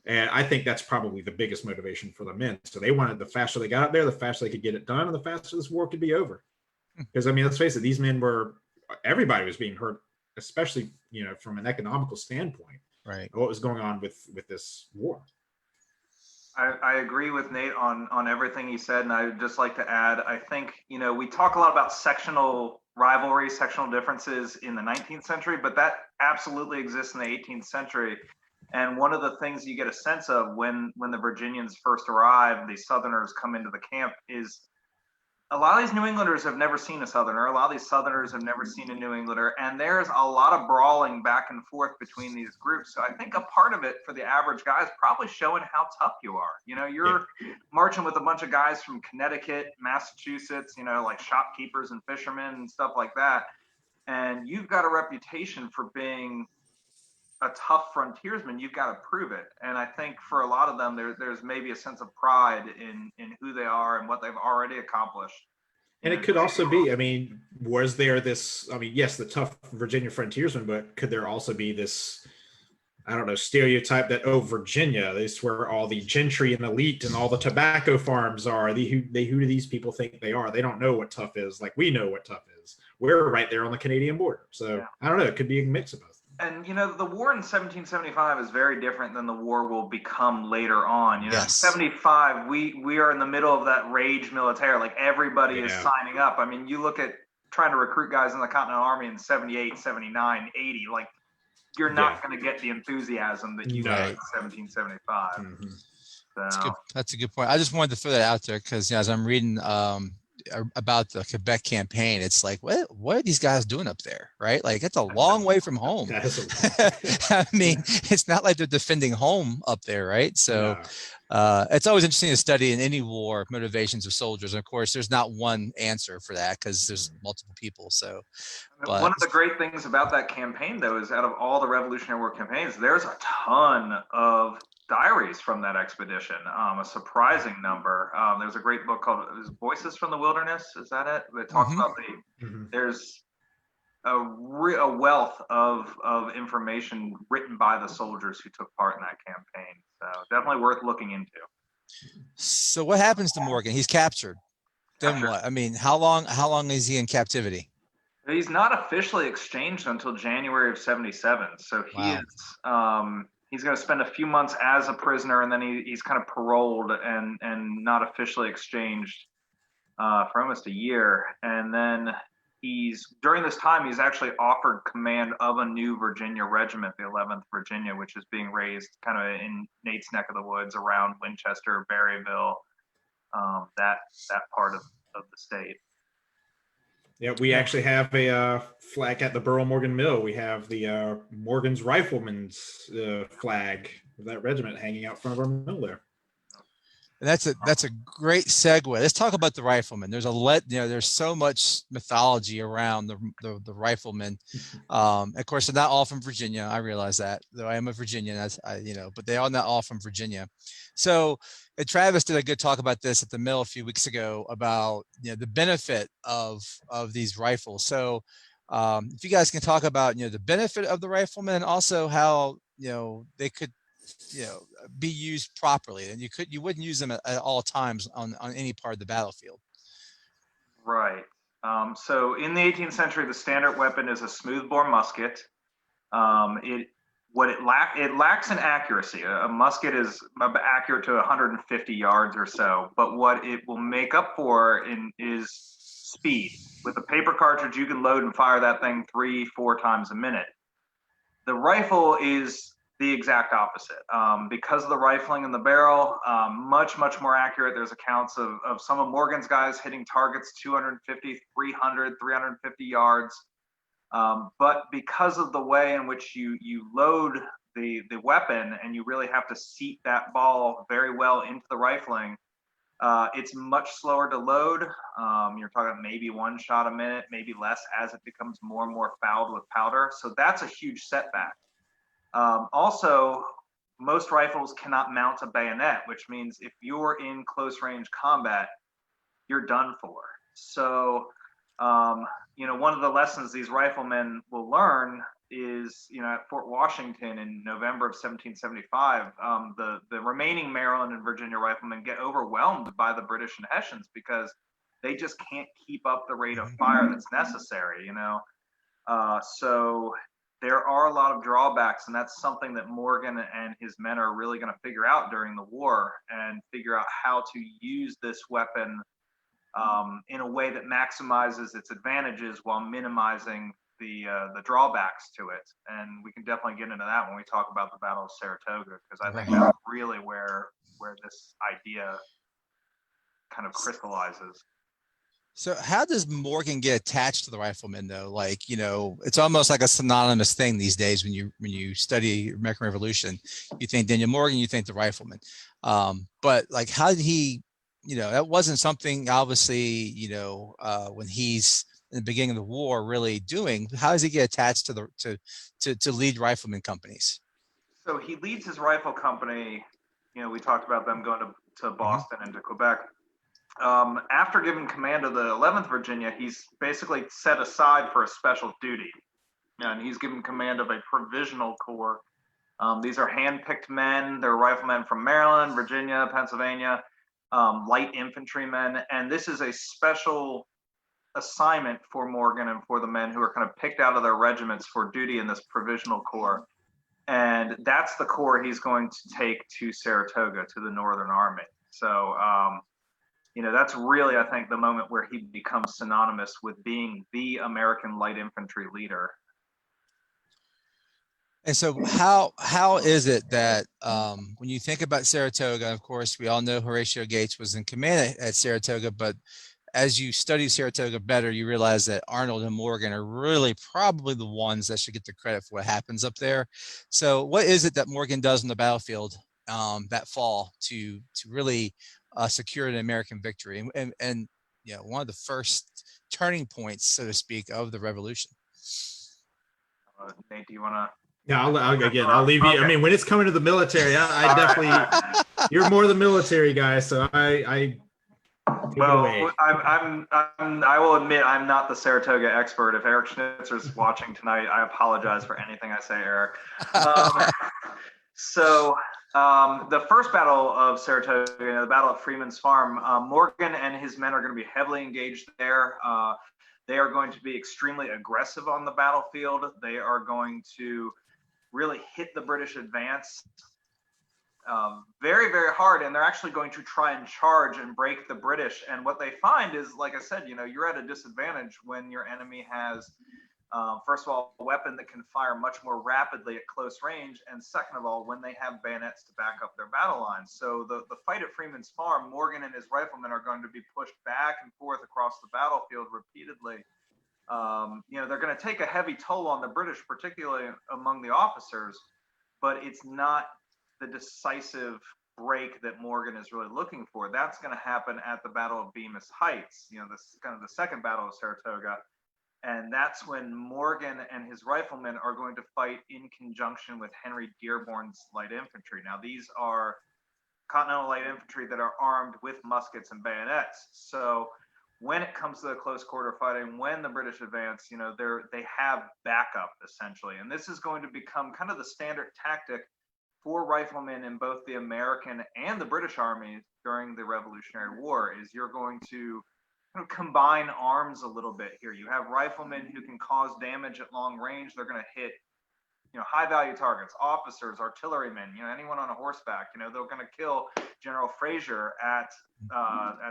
[SPEAKER 2] And I think that's probably the biggest motivation for the men. So they wanted, the faster they got up there, the faster they could get it done, and the faster this war could be over. Because, I mean, let's face it, these men everybody was being hurt, especially, from an economical standpoint,
[SPEAKER 1] right?
[SPEAKER 2] What was going on with this war.
[SPEAKER 3] I agree with Nate on everything he said, and I would just like to add, I think, we talk a lot about sectional rivalry, sectional differences in the 19th century, but that absolutely exists in the 18th century. And one of the things you get a sense of when the Virginians first arrive, the Southerners come into the camp, is a lot of these New Englanders have never seen a Southerner. A lot of these Southerners have never seen a New Englander. And there's a lot of brawling back and forth between these groups. So I think a part of it for the average guy is probably showing how tough you are. You're marching with a bunch of guys from Connecticut, Massachusetts, like shopkeepers and fishermen and stuff like that. And you've got a reputation for being a tough frontiersman. You've got to prove it. And I think for a lot of them, there's maybe a sense of pride in who they are and what they've already accomplished.
[SPEAKER 2] And it could also be, I mean, was there this, I mean, yes, the tough Virginia frontiersman, but could there also be this, I don't know, stereotype that, Virginia, this is where all the gentry and elite and all the tobacco farms are. Who do these people think they are? They don't know what tough is. Like, we know what tough is. We're right there on the Canadian border. So I don't know. It could be a mix of both.
[SPEAKER 3] And, the war in 1775 is very different than the war will become later on. In 75, we are in the middle of that rage militaire. Like, everybody is signing up. I mean, you look at trying to recruit guys in the Continental Army in 78, 79, 80, like, you're not going to get the enthusiasm that you got in 1775.
[SPEAKER 2] Mm-hmm.
[SPEAKER 3] So.
[SPEAKER 1] That's a good point. I just wanted to throw that out there because as I'm reading about the Quebec campaign, it's like, what are these guys doing up there, right? Like, it's a long way from home. I mean, it's not like they're defending home up there, right? So it's always interesting to study in any war motivations of soldiers. And of course, there's not one answer for that because there's multiple people. So
[SPEAKER 3] one of the great things about that campaign, though, is out of all the Revolutionary War campaigns, there's a ton of diaries from that expedition, a surprising number. There's a great book called Voices from the Wilderness. Is that it? That talks about there's a wealth of information written by the soldiers who took part in that campaign. So definitely worth looking into.
[SPEAKER 1] So what happens to Morgan? He's captured. Then what? I mean, how long is he in captivity?
[SPEAKER 3] He's not officially exchanged until January of 77. So he is he's going to spend a few months as a prisoner, and then he's kind of paroled and not officially exchanged for almost a year. And then during this time, he's actually offered command of a new Virginia regiment, the 11th Virginia, which is being raised kind of in Nate's neck of the woods around Winchester, Berryville, that part of the state.
[SPEAKER 2] Yeah, we actually have a flag at the Burl Morgan Mill. We have the Morgan's Rifleman's flag of that regiment hanging out front of our mill there.
[SPEAKER 1] And that's a great segue. Let's talk about the Rifleman. There's so much mythology around the Rifleman. Of course, they're not all from Virginia. I realize that, though I am a Virginian. But they are not all from Virginia. So Travis did a good talk about this at the mill a few weeks ago about the benefit of these rifles. So if you guys can talk about the benefit of the Rifleman and also how they could be used properly, and you wouldn't use them at all times on any part of the battlefield.
[SPEAKER 3] Right. So in the 18th century, the standard weapon is a smoothbore musket. It What it lacks in accuracy. A musket is accurate to 150 yards or so, but what it will make up for is speed. With a paper cartridge, you can load and fire that thing 3-4 times a minute. The rifle is the exact opposite. Because of the rifling in the barrel, much more accurate. There's accounts of some of Morgan's guys hitting targets 250, 300, 350 yards. But because of the way in which you load the weapon, and you really have to seat that ball very well into the rifling, it's much slower to load. You're talking maybe 1 shot a minute, maybe less, as it becomes more and more fouled with powder. So that's a huge setback. Also, most rifles cannot mount a bayonet, which means if you're in close range combat, you're done for. So, one of the lessons these riflemen will learn is, at Fort Washington in November of 1775, the remaining Maryland and Virginia riflemen get overwhelmed by the British and Hessians because they just can't keep up the rate of fire that's necessary, So there are a lot of drawbacks, and that's something that Morgan and his men are really going to figure out during the war, and figure out how to use this weapon in a way that maximizes its advantages while minimizing the drawbacks to it. And we can definitely get into that when we talk about the Battle of Saratoga, because I think that's really where this idea kind of crystallizes.
[SPEAKER 1] So how does Morgan get attached to the rifleman though? Like, it's almost like a synonymous thing these days when you study American Revolution. You think Daniel Morgan, you think the rifleman. But like, how did he, that wasn't something obviously, when he's in the beginning of the war really doing. How does he get attached to lead rifleman companies?
[SPEAKER 3] So he leads his rifle company. We talked about them going to Boston and to Quebec. After giving command of the 11th Virginia, he's basically set aside for a special duty, and he's given command of a provisional corps. These are hand-picked men. They're riflemen from Maryland, Virginia, Pennsylvania, light infantrymen, and this is a special assignment for Morgan and for the men who are kind of picked out of their regiments for duty in this provisional corps. And that's the corps he's going to take to Saratoga, to the Northern Army. So, that's really, I think, the moment where he becomes synonymous with being the American light infantry leader.
[SPEAKER 1] And so how is it that when you think about Saratoga, of course, we all know Horatio Gates was in command at Saratoga, but as you study Saratoga better, you realize that Arnold and Morgan are really probably the ones that should get the credit for what happens up there. So what is it that Morgan does on the battlefield that fall to really secure an American victory and one of the first turning points, so to speak, of the Revolution?
[SPEAKER 3] Nate, do you want to?
[SPEAKER 2] Yeah, I'll leave you. Okay. I mean, when it's coming to the military, I definitely. You're more the military guy, so I
[SPEAKER 3] well, I will admit I'm not the Saratoga expert. If Eric Schnitzer's watching tonight, I apologize for anything I say, Eric. The first battle of Saratoga, the Battle at Freeman's Farm, Morgan and his men are going to be heavily engaged there. They are going to be extremely aggressive on the battlefield. They are going to really hit the British advance very, very hard, and they're actually going to try and charge and break the British. And what they find is, like I said, you're at a disadvantage when your enemy has, first of all, a weapon that can fire much more rapidly at close range, and second of all, when they have bayonets to back up their battle lines. So the fight at Freeman's Farm, Morgan and his riflemen are going to be pushed back and forth across the battlefield repeatedly. They're going to take a heavy toll on the British, particularly among the officers, but it's not the decisive break that Morgan is really looking for. That's going to happen at the Battle of Bemis Heights, this kind of the second Battle of Saratoga. And that's when Morgan and his riflemen are going to fight in conjunction with Henry Dearborn's light infantry. Now, these are Continental light infantry that are armed with muskets and bayonets. So when it comes to the close quarter fighting, when the British advance, they have backup essentially. And this is going to become kind of the standard tactic for riflemen in both the American and the British armies during the Revolutionary War. Is you're going to kind of combine arms a little bit here. You have riflemen who can cause damage at long range. They're going to hit high value targets, officers, artillerymen, anyone on a horseback. They're going to kill General Fraser at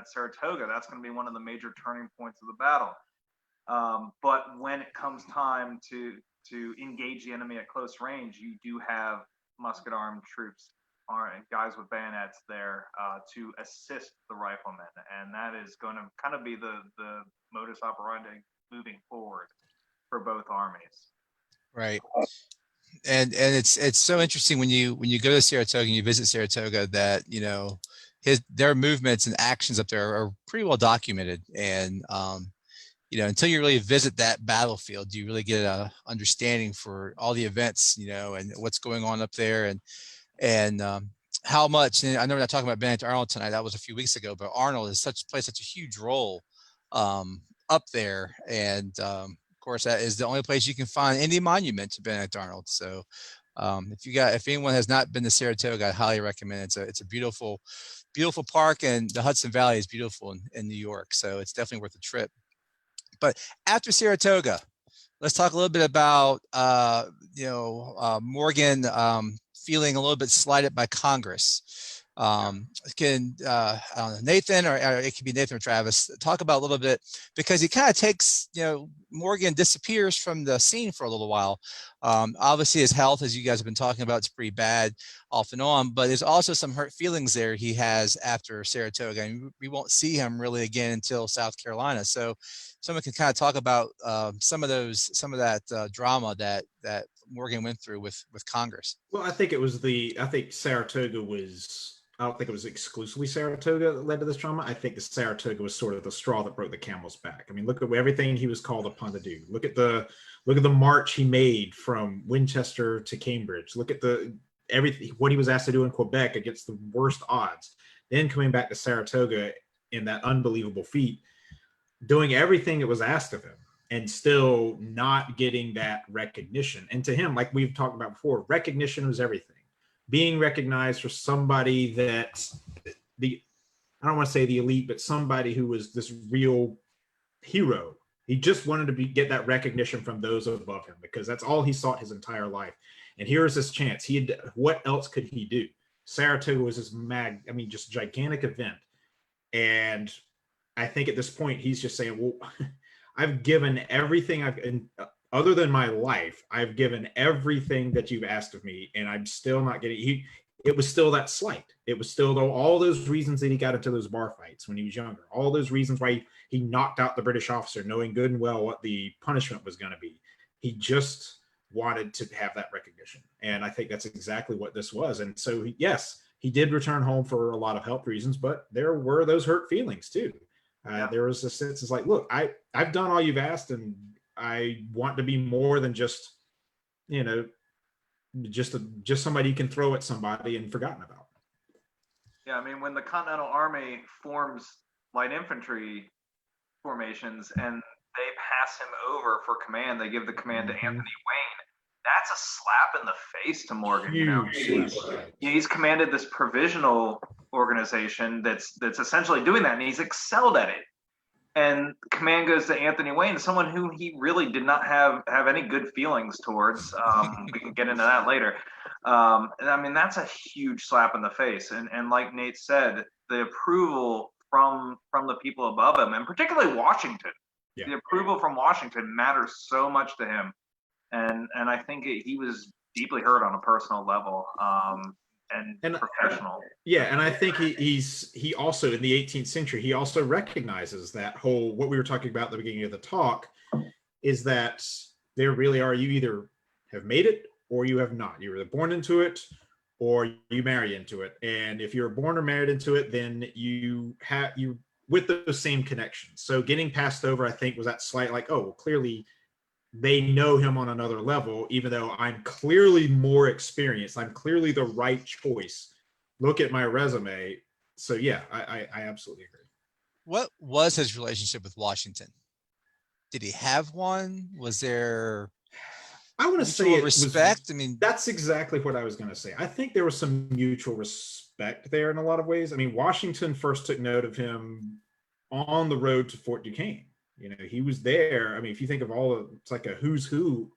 [SPEAKER 3] Saratoga. That's going to be one of the major turning points of the battle. But when it comes time to engage the enemy at close range, you do have musket armed troops, guys with bayonets there to assist the riflemen, and that is going to kind of be the modus operandi moving forward for both armies.
[SPEAKER 1] Right. And it's so interesting when you go to Saratoga and you visit Saratoga that their movements and actions up there are pretty well documented, and until you really visit that battlefield, you really get a understanding for all the events, and what's going on up there, and how much. And I know we're not talking about Benedict Arnold tonight. That was a few weeks ago, but Arnold plays such a huge role up there, and of course that is the only place you can find any monument to Benedict Arnold. So if anyone has not been to Saratoga, I highly recommend it. It's a beautiful park, and the Hudson Valley is beautiful in New York, so it's definitely worth the trip. But after Saratoga, let's talk a little bit about Morgan feeling a little bit slighted by Congress. Can I don't know, Nathan, or it could be Nathan or Travis, talk about a little bit, because he kind of takes, Morgan disappears from the scene for a little while. Obviously his health, as you guys have been talking about, is pretty bad off and on, but there's also some hurt feelings there he has after Saratoga, and we won't see him really again until South Carolina. So someone can kind of talk about some of that drama that Morgan went through with Congress.
[SPEAKER 2] Well, I think Saratoga was, I don't think it was exclusively Saratoga that led to this drama. I think the Saratoga was sort of the straw that broke the camel's back. I mean, look at everything he was called upon to do. Look at the march he made from Winchester to Cambridge. Look at what he was asked to do in Quebec against the worst odds. Then coming back to Saratoga in that unbelievable feat, doing everything that was asked of him, and still not getting that recognition. And to him, like we've talked about before, recognition was everything. Being recognized for somebody that I don't want to say the elite, but somebody who was this real hero. He just wanted to get that recognition from those above him, because that's all he sought his entire life. And here is this chance. What else could he do? Saratoga was this just gigantic event. And I think at this point, he's just saying, well, I've given everything other than my life, I've given everything that you've asked of me, and I'm still not getting. It was still that slight. It was still all those reasons that he got into those bar fights when he was younger. All those reasons why he knocked out the British officer, knowing good and well what the punishment was going to be. He just wanted to have that recognition, and I think that's exactly what this was. And so, yes, he did return home for a lot of health reasons, but there were those hurt feelings too. There was a sense, it's like, look, I've done all you've asked, and I want to be more than just somebody you can throw at somebody and forgotten about.
[SPEAKER 3] Yeah, I mean, when the Continental Army forms light infantry formations and they pass him over for command, they give the command to Anthony Wayne. That's a slap in the face to Morgan. He's commanded this provisional organization that's essentially doing that, and he's excelled at it. And command goes to Anthony Wayne, someone who he really did not have any good feelings towards. We can get into that later. And I mean, that's a huge slap in the face. And like Nate said, the approval from the people above him, and particularly Washington, the approval from Washington matters so much to him. And I think he was deeply hurt on a personal level. And professional.
[SPEAKER 2] And I think he also, in the 18th century, he also recognizes that whole, what we were talking about at the beginning of the talk, is that there really are, you either have made it or you have not. You're either born into it or you marry into it. And if you're born or married into it, then you with those same connections. So getting passed over, I think, was that slight, like, oh, well, clearly they know him on another level, even though I'm clearly more experienced. I'm clearly the right choice. Look at my resume. So yeah, I absolutely agree.
[SPEAKER 1] What was his relationship with Washington? Did he have one? Was there,
[SPEAKER 2] I want to say,
[SPEAKER 1] respect?
[SPEAKER 2] That's exactly what I was going to say. I think there was some mutual respect there in a lot of ways. I mean, Washington first took note of him on the road to Fort Duquesne. He was there. I mean, if you think of it's like a who's who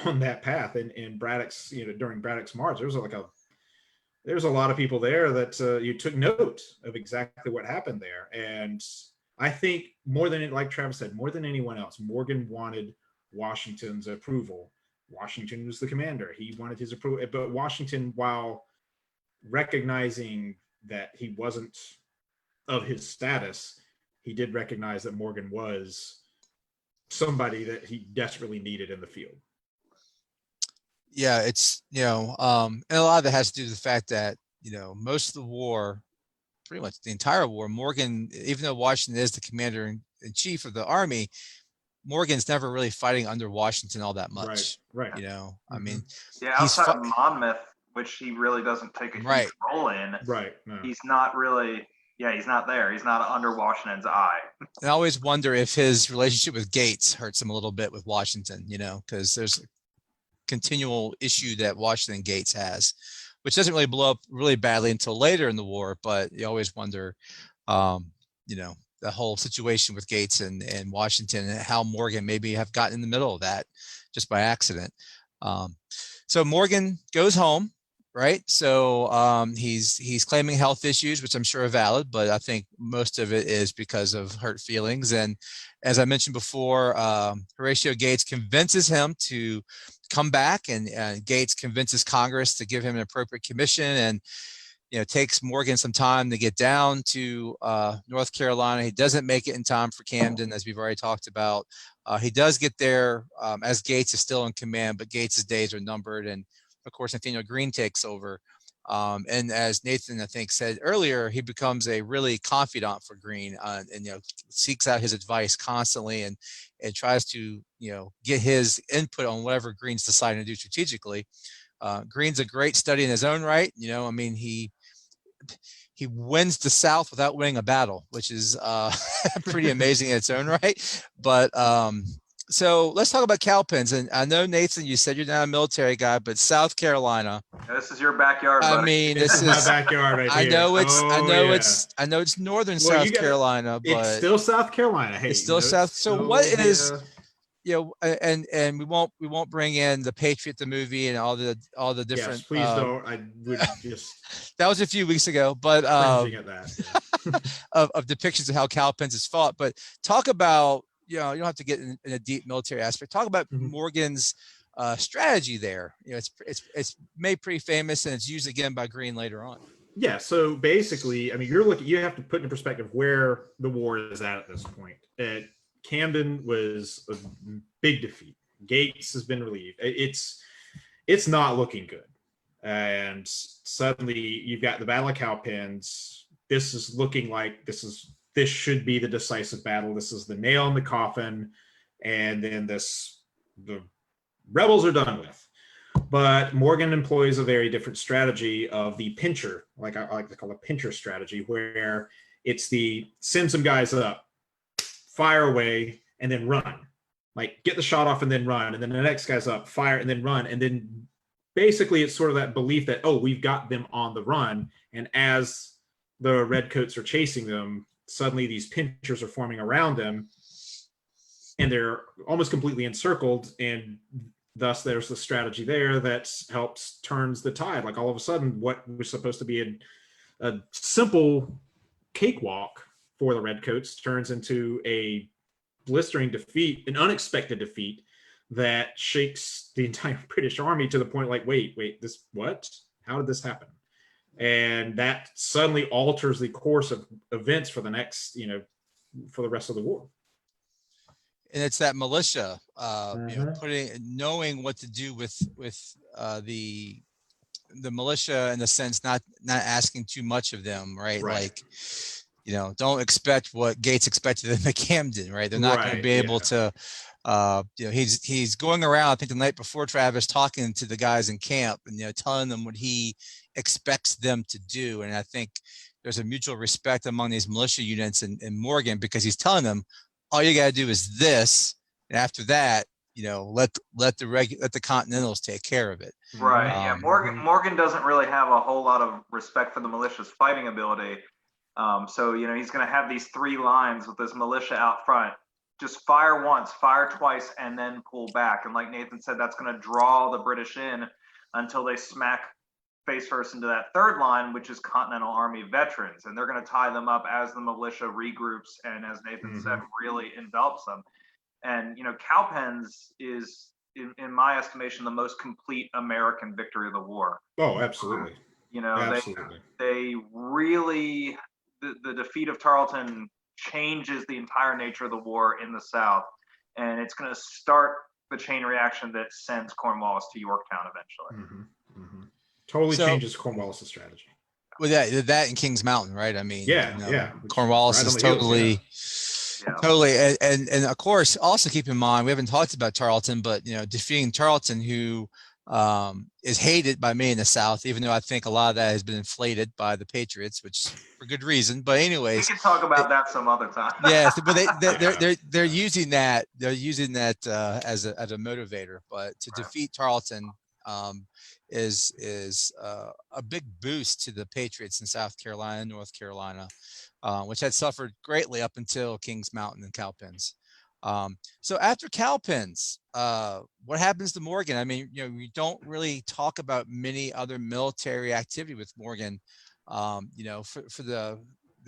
[SPEAKER 2] on that path. And Braddock's, during Braddock's march, there's a lot of people there that you took note of exactly what happened there. And I think like Travis said, more than anyone else, Morgan wanted Washington's approval. Washington was the commander. He wanted his approval. But Washington, while recognizing that he wasn't of his status, he did recognize that Morgan was somebody that he desperately needed in the field.
[SPEAKER 1] Yeah, it's, and a lot of it has to do with the fact that, most of the war, pretty much the entire war, Morgan, even though Washington is the commander in chief of the army, Morgan's never really fighting under Washington all that much.
[SPEAKER 2] Right.
[SPEAKER 1] I mean,
[SPEAKER 3] yeah, outside of Monmouth, which he really doesn't take a huge role in.
[SPEAKER 2] Right. No.
[SPEAKER 3] He's not really, he's not there. He's not under Washington's eye.
[SPEAKER 1] And I always wonder if his relationship with Gates hurts him a little bit with Washington, because there's a continual issue that Washington Gates has, which doesn't really blow up really badly until later in the war. But you always wonder, the whole situation with Gates and Washington, and how Morgan maybe have gotten in the middle of that just by accident. So Morgan goes home, right? So he's claiming health issues, which I'm sure are valid, but I think most of it is because of hurt feelings. And as I mentioned before, Horatio Gates convinces him to come back, and Gates convinces Congress to give him an appropriate commission, and takes Morgan some time to get down to North Carolina. He doesn't make it in time for Camden, as we've already talked about. He does get there as Gates is still in command, but Gates's days are numbered, and of course Nathaniel Greene takes over. And as Nathan, I think, said earlier, he becomes a really confidant for Greene, and seeks out his advice constantly, and tries to get his input on whatever Greene's deciding to do strategically. Greene's a great study in his own right. He wins the South without winning a battle, which is pretty amazing in its own right. But so let's talk about cowpens. And I know, Nathan, you said you're not a military guy, but South Carolina.
[SPEAKER 3] This is your backyard, buddy.
[SPEAKER 1] I mean,
[SPEAKER 2] this is my backyard right here.
[SPEAKER 1] I know it's northern South Carolina, but
[SPEAKER 2] it's still South Carolina. Hey,
[SPEAKER 1] it's still South. So what is and we won't bring in the Patriot the movie and all the different.
[SPEAKER 2] Yes, please don't. I would just.
[SPEAKER 1] That was a few weeks ago, but
[SPEAKER 2] cringing at that.
[SPEAKER 1] of depictions of how Cowpens is fought. But talk about, you don't have to get in a deep military aspect. Talk about Morgan's strategy there. It's made pretty famous, and it's used again by Greene later on.
[SPEAKER 2] Yeah. So basically, I mean, you have to put into perspective where the war is at this point. Camden was a big defeat. Gates has been relieved. It's not looking good. And suddenly you've got the Battle of Cowpens. This is looking like this should be the decisive battle. This is the nail in the coffin. And then the rebels are done with. But Morgan employs a very different strategy of the pincher, like I like to call it pincher strategy, where it's the send some guys up, fire away, and then run. Like, get the shot off and then run. And then the next guy's up, fire, and then run. And then basically it's sort of that belief that, we've got them on the run. And as the redcoats are chasing them, suddenly these pinchers are forming around them, and they're almost completely encircled. And thus there's the strategy there that turns the tide. Like, all of a sudden, what was supposed to be a simple cakewalk for the redcoats turns into a blistering defeat, an unexpected defeat that shakes the entire British army to the point like, wait, this what? How did this happen? And that suddenly alters the course of events for the next, for the rest of the war.
[SPEAKER 1] And it's that militia, knowing what to do with the militia, in the sense, not asking too much of them, right? Like, don't expect what Gates expected of them at Camden, right? They're not going to be able to, he's going around, I think the night before, Travis, talking to the guys in camp and, telling them what he expects them to do. And I think there's a mutual respect among these militia units and Morgan, because he's telling them, all you got to do is this. And after that, let the Continentals take care of it.
[SPEAKER 3] Right. Yeah. Morgan doesn't really have a whole lot of respect for the militia's fighting ability. So, he's going to have these three lines with this militia out front, just fire once, fire twice, and then pull back. And like Nathan said, that's going to draw the British in until they smack face first into that third line, which is Continental Army veterans. And they're going to tie them up as the militia regroups and, as Nathan said, really envelops them. And, you know, Cowpens is, in my estimation, the most complete American victory of the war.
[SPEAKER 2] Oh, absolutely.
[SPEAKER 3] You know,
[SPEAKER 2] absolutely.
[SPEAKER 3] they really, the defeat of Tarleton changes the entire nature of the war in the South. And it's going to start the chain reaction that sends Cornwallis to Yorktown eventually.
[SPEAKER 2] Totally changes Cornwallis' strategy.
[SPEAKER 1] Well, that in Kings Mountain, right? I mean, Cornwallis is totally, totally, and of course, also keep in mind, we haven't talked about Tarleton, but you know, defeating Tarleton, who is hated by me in the South, even though I think a lot of that has been inflated by the Patriots, which for good reason. But anyways,
[SPEAKER 3] we can talk about that some other time.
[SPEAKER 1] Yes, but they're using that as a motivator. But to defeat Tarleton is a big boost to the Patriots in South Carolina, North Carolina, which had suffered greatly up until Kings Mountain and Cowpens. So after Cowpens, what happens to Morgan? I mean, you know, we don't really talk about many other military activity with Morgan. You know, for the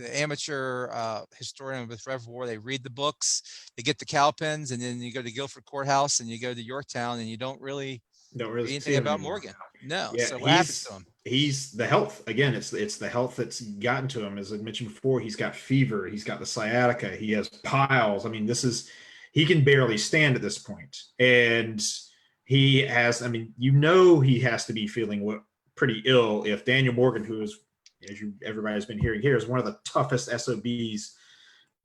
[SPEAKER 1] amateur historian with Rev War, they read the books, they get the Cowpens, and then you go to Guilford Courthouse and you go to Yorktown, and you don't really read anything about Morgan. No. Yeah, so what happens to him?
[SPEAKER 2] He's the health again. It's the health that's gotten to him. As I mentioned before, he's got fever. He's got the sciatica. He has piles. I mean, he can barely stand at this point, and he has. I mean, you know, he has to be feeling pretty ill if Daniel Morgan, who is, as everybody's been hearing here, is one of the toughest SOBs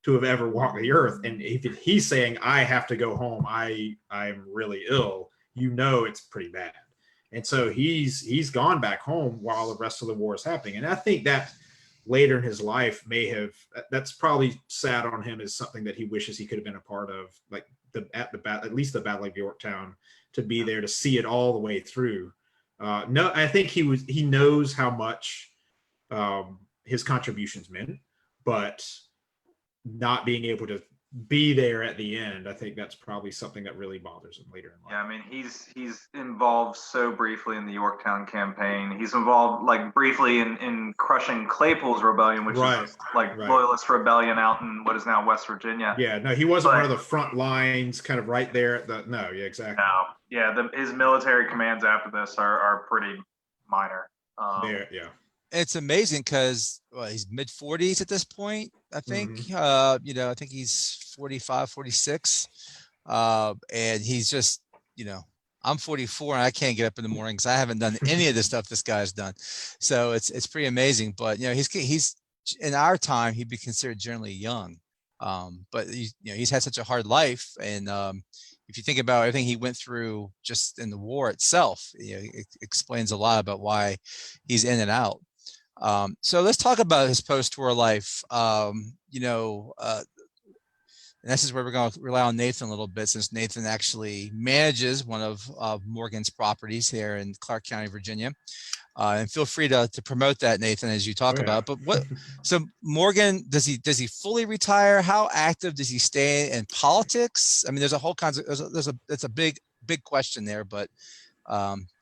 [SPEAKER 2] to have ever walked the earth, and if he's saying, "I have to go home. I'm really ill," you know, it's pretty bad. And so he's gone back home while the rest of the war is happening. And I think that later in his life that's probably sat on him as something that he wishes he could have been a part of, like at least the Battle of Yorktown, to be there to see it all the way through. No, I think he knows how much his contributions meant, but not being able to be there at the end, I think that's probably something that really bothers him later in life.
[SPEAKER 3] Yeah, I mean, he's involved so briefly in the Yorktown campaign. He's involved like briefly in crushing Claypool's rebellion, which is like Loyalist rebellion out in what is now West Virginia.
[SPEAKER 2] Yeah, no, he wasn't one of the front lines, kind of right there at the. No, yeah, exactly.
[SPEAKER 3] No, yeah, his military commands after this are pretty minor.
[SPEAKER 2] Yeah.
[SPEAKER 1] It's amazing because he's mid-40s at this point, I think. You know, I think he's 45, 46. And he's just, you know, I'm 44 and I can't get up in the morning because I haven't done any of the stuff this guy's done. So it's pretty amazing. But, you know, he's in our time, he'd be considered generally young. But, he's had such a hard life. And if you think about everything he went through just in the war itself, it explains a lot about why he's in and out. So let's talk about his post-war life. And this is where we're going to rely on Nathan a little bit, since Nathan actually manages one of Morgan's properties here in Clark County, Virginia. And feel free to promote that, Nathan, as you talk about. But so Morgan, does he fully retire? How active does he stay in politics? I mean, there's a whole it's a big question there, but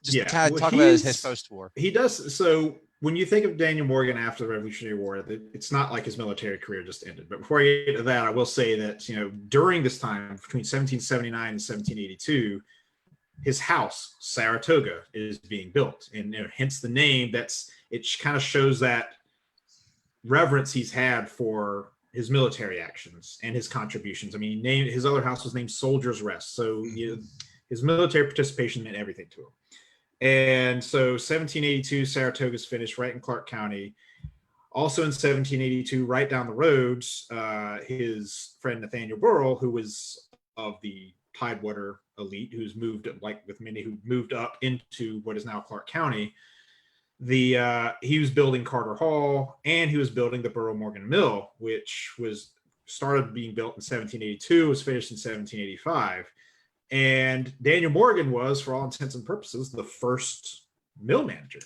[SPEAKER 1] just kind of talk about his post-war.
[SPEAKER 2] He does. So when you think of Daniel Morgan after the Revolutionary War, it's not like his military career just ended. But before I get to that, I will say that, during this time between 1779 and 1782, his house, Saratoga, is being built. And hence the name. It kind of shows that reverence he's had for his military actions and his contributions. I mean, his other house was named Soldier's Rest. So his military participation meant everything to him. And so 1782, Saratoga's finished right in Clark County. Also in 1782, right down the road, his friend Nathaniel Burrell, who was of the Tidewater elite, who's moved, like with many who moved up into what is now Clark County, he was building Carter Hall, and he was building the Burrell Morgan Mill, which was started being built in 1782, was finished in 1785. And Daniel Morgan was, for all intents and purposes, the first mill manager.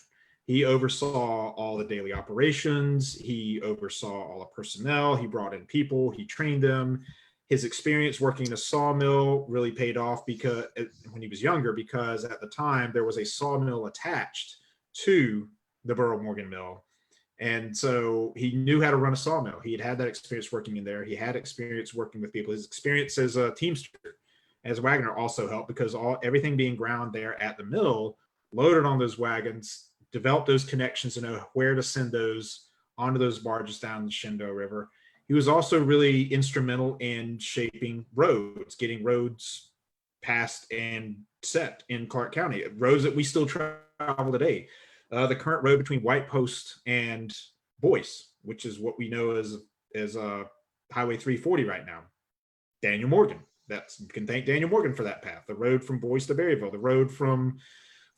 [SPEAKER 2] He oversaw all the daily operations. He oversaw all the personnel. He brought in people. He trained them. his experience working in a sawmill really paid off because when he was younger, because at the time there was a sawmill attached to the Burrow Morgan mill. And so he knew how to run a sawmill. He had that experience working in there. He had experience working with people. His experience as a teamster, as Wagner, also helped because everything being ground there at the mill, loaded on those wagons, developed those connections to know where to send those onto those barges down the Shenandoah River. He was also really instrumental in shaping roads, getting roads passed and set in Clark County, roads that we still travel today. The current road between White Post and Boyce, which is what we know as Highway 340 right now. Daniel Morgan. You can thank Daniel Morgan for that path. The road from Boyce to Berryville, the road from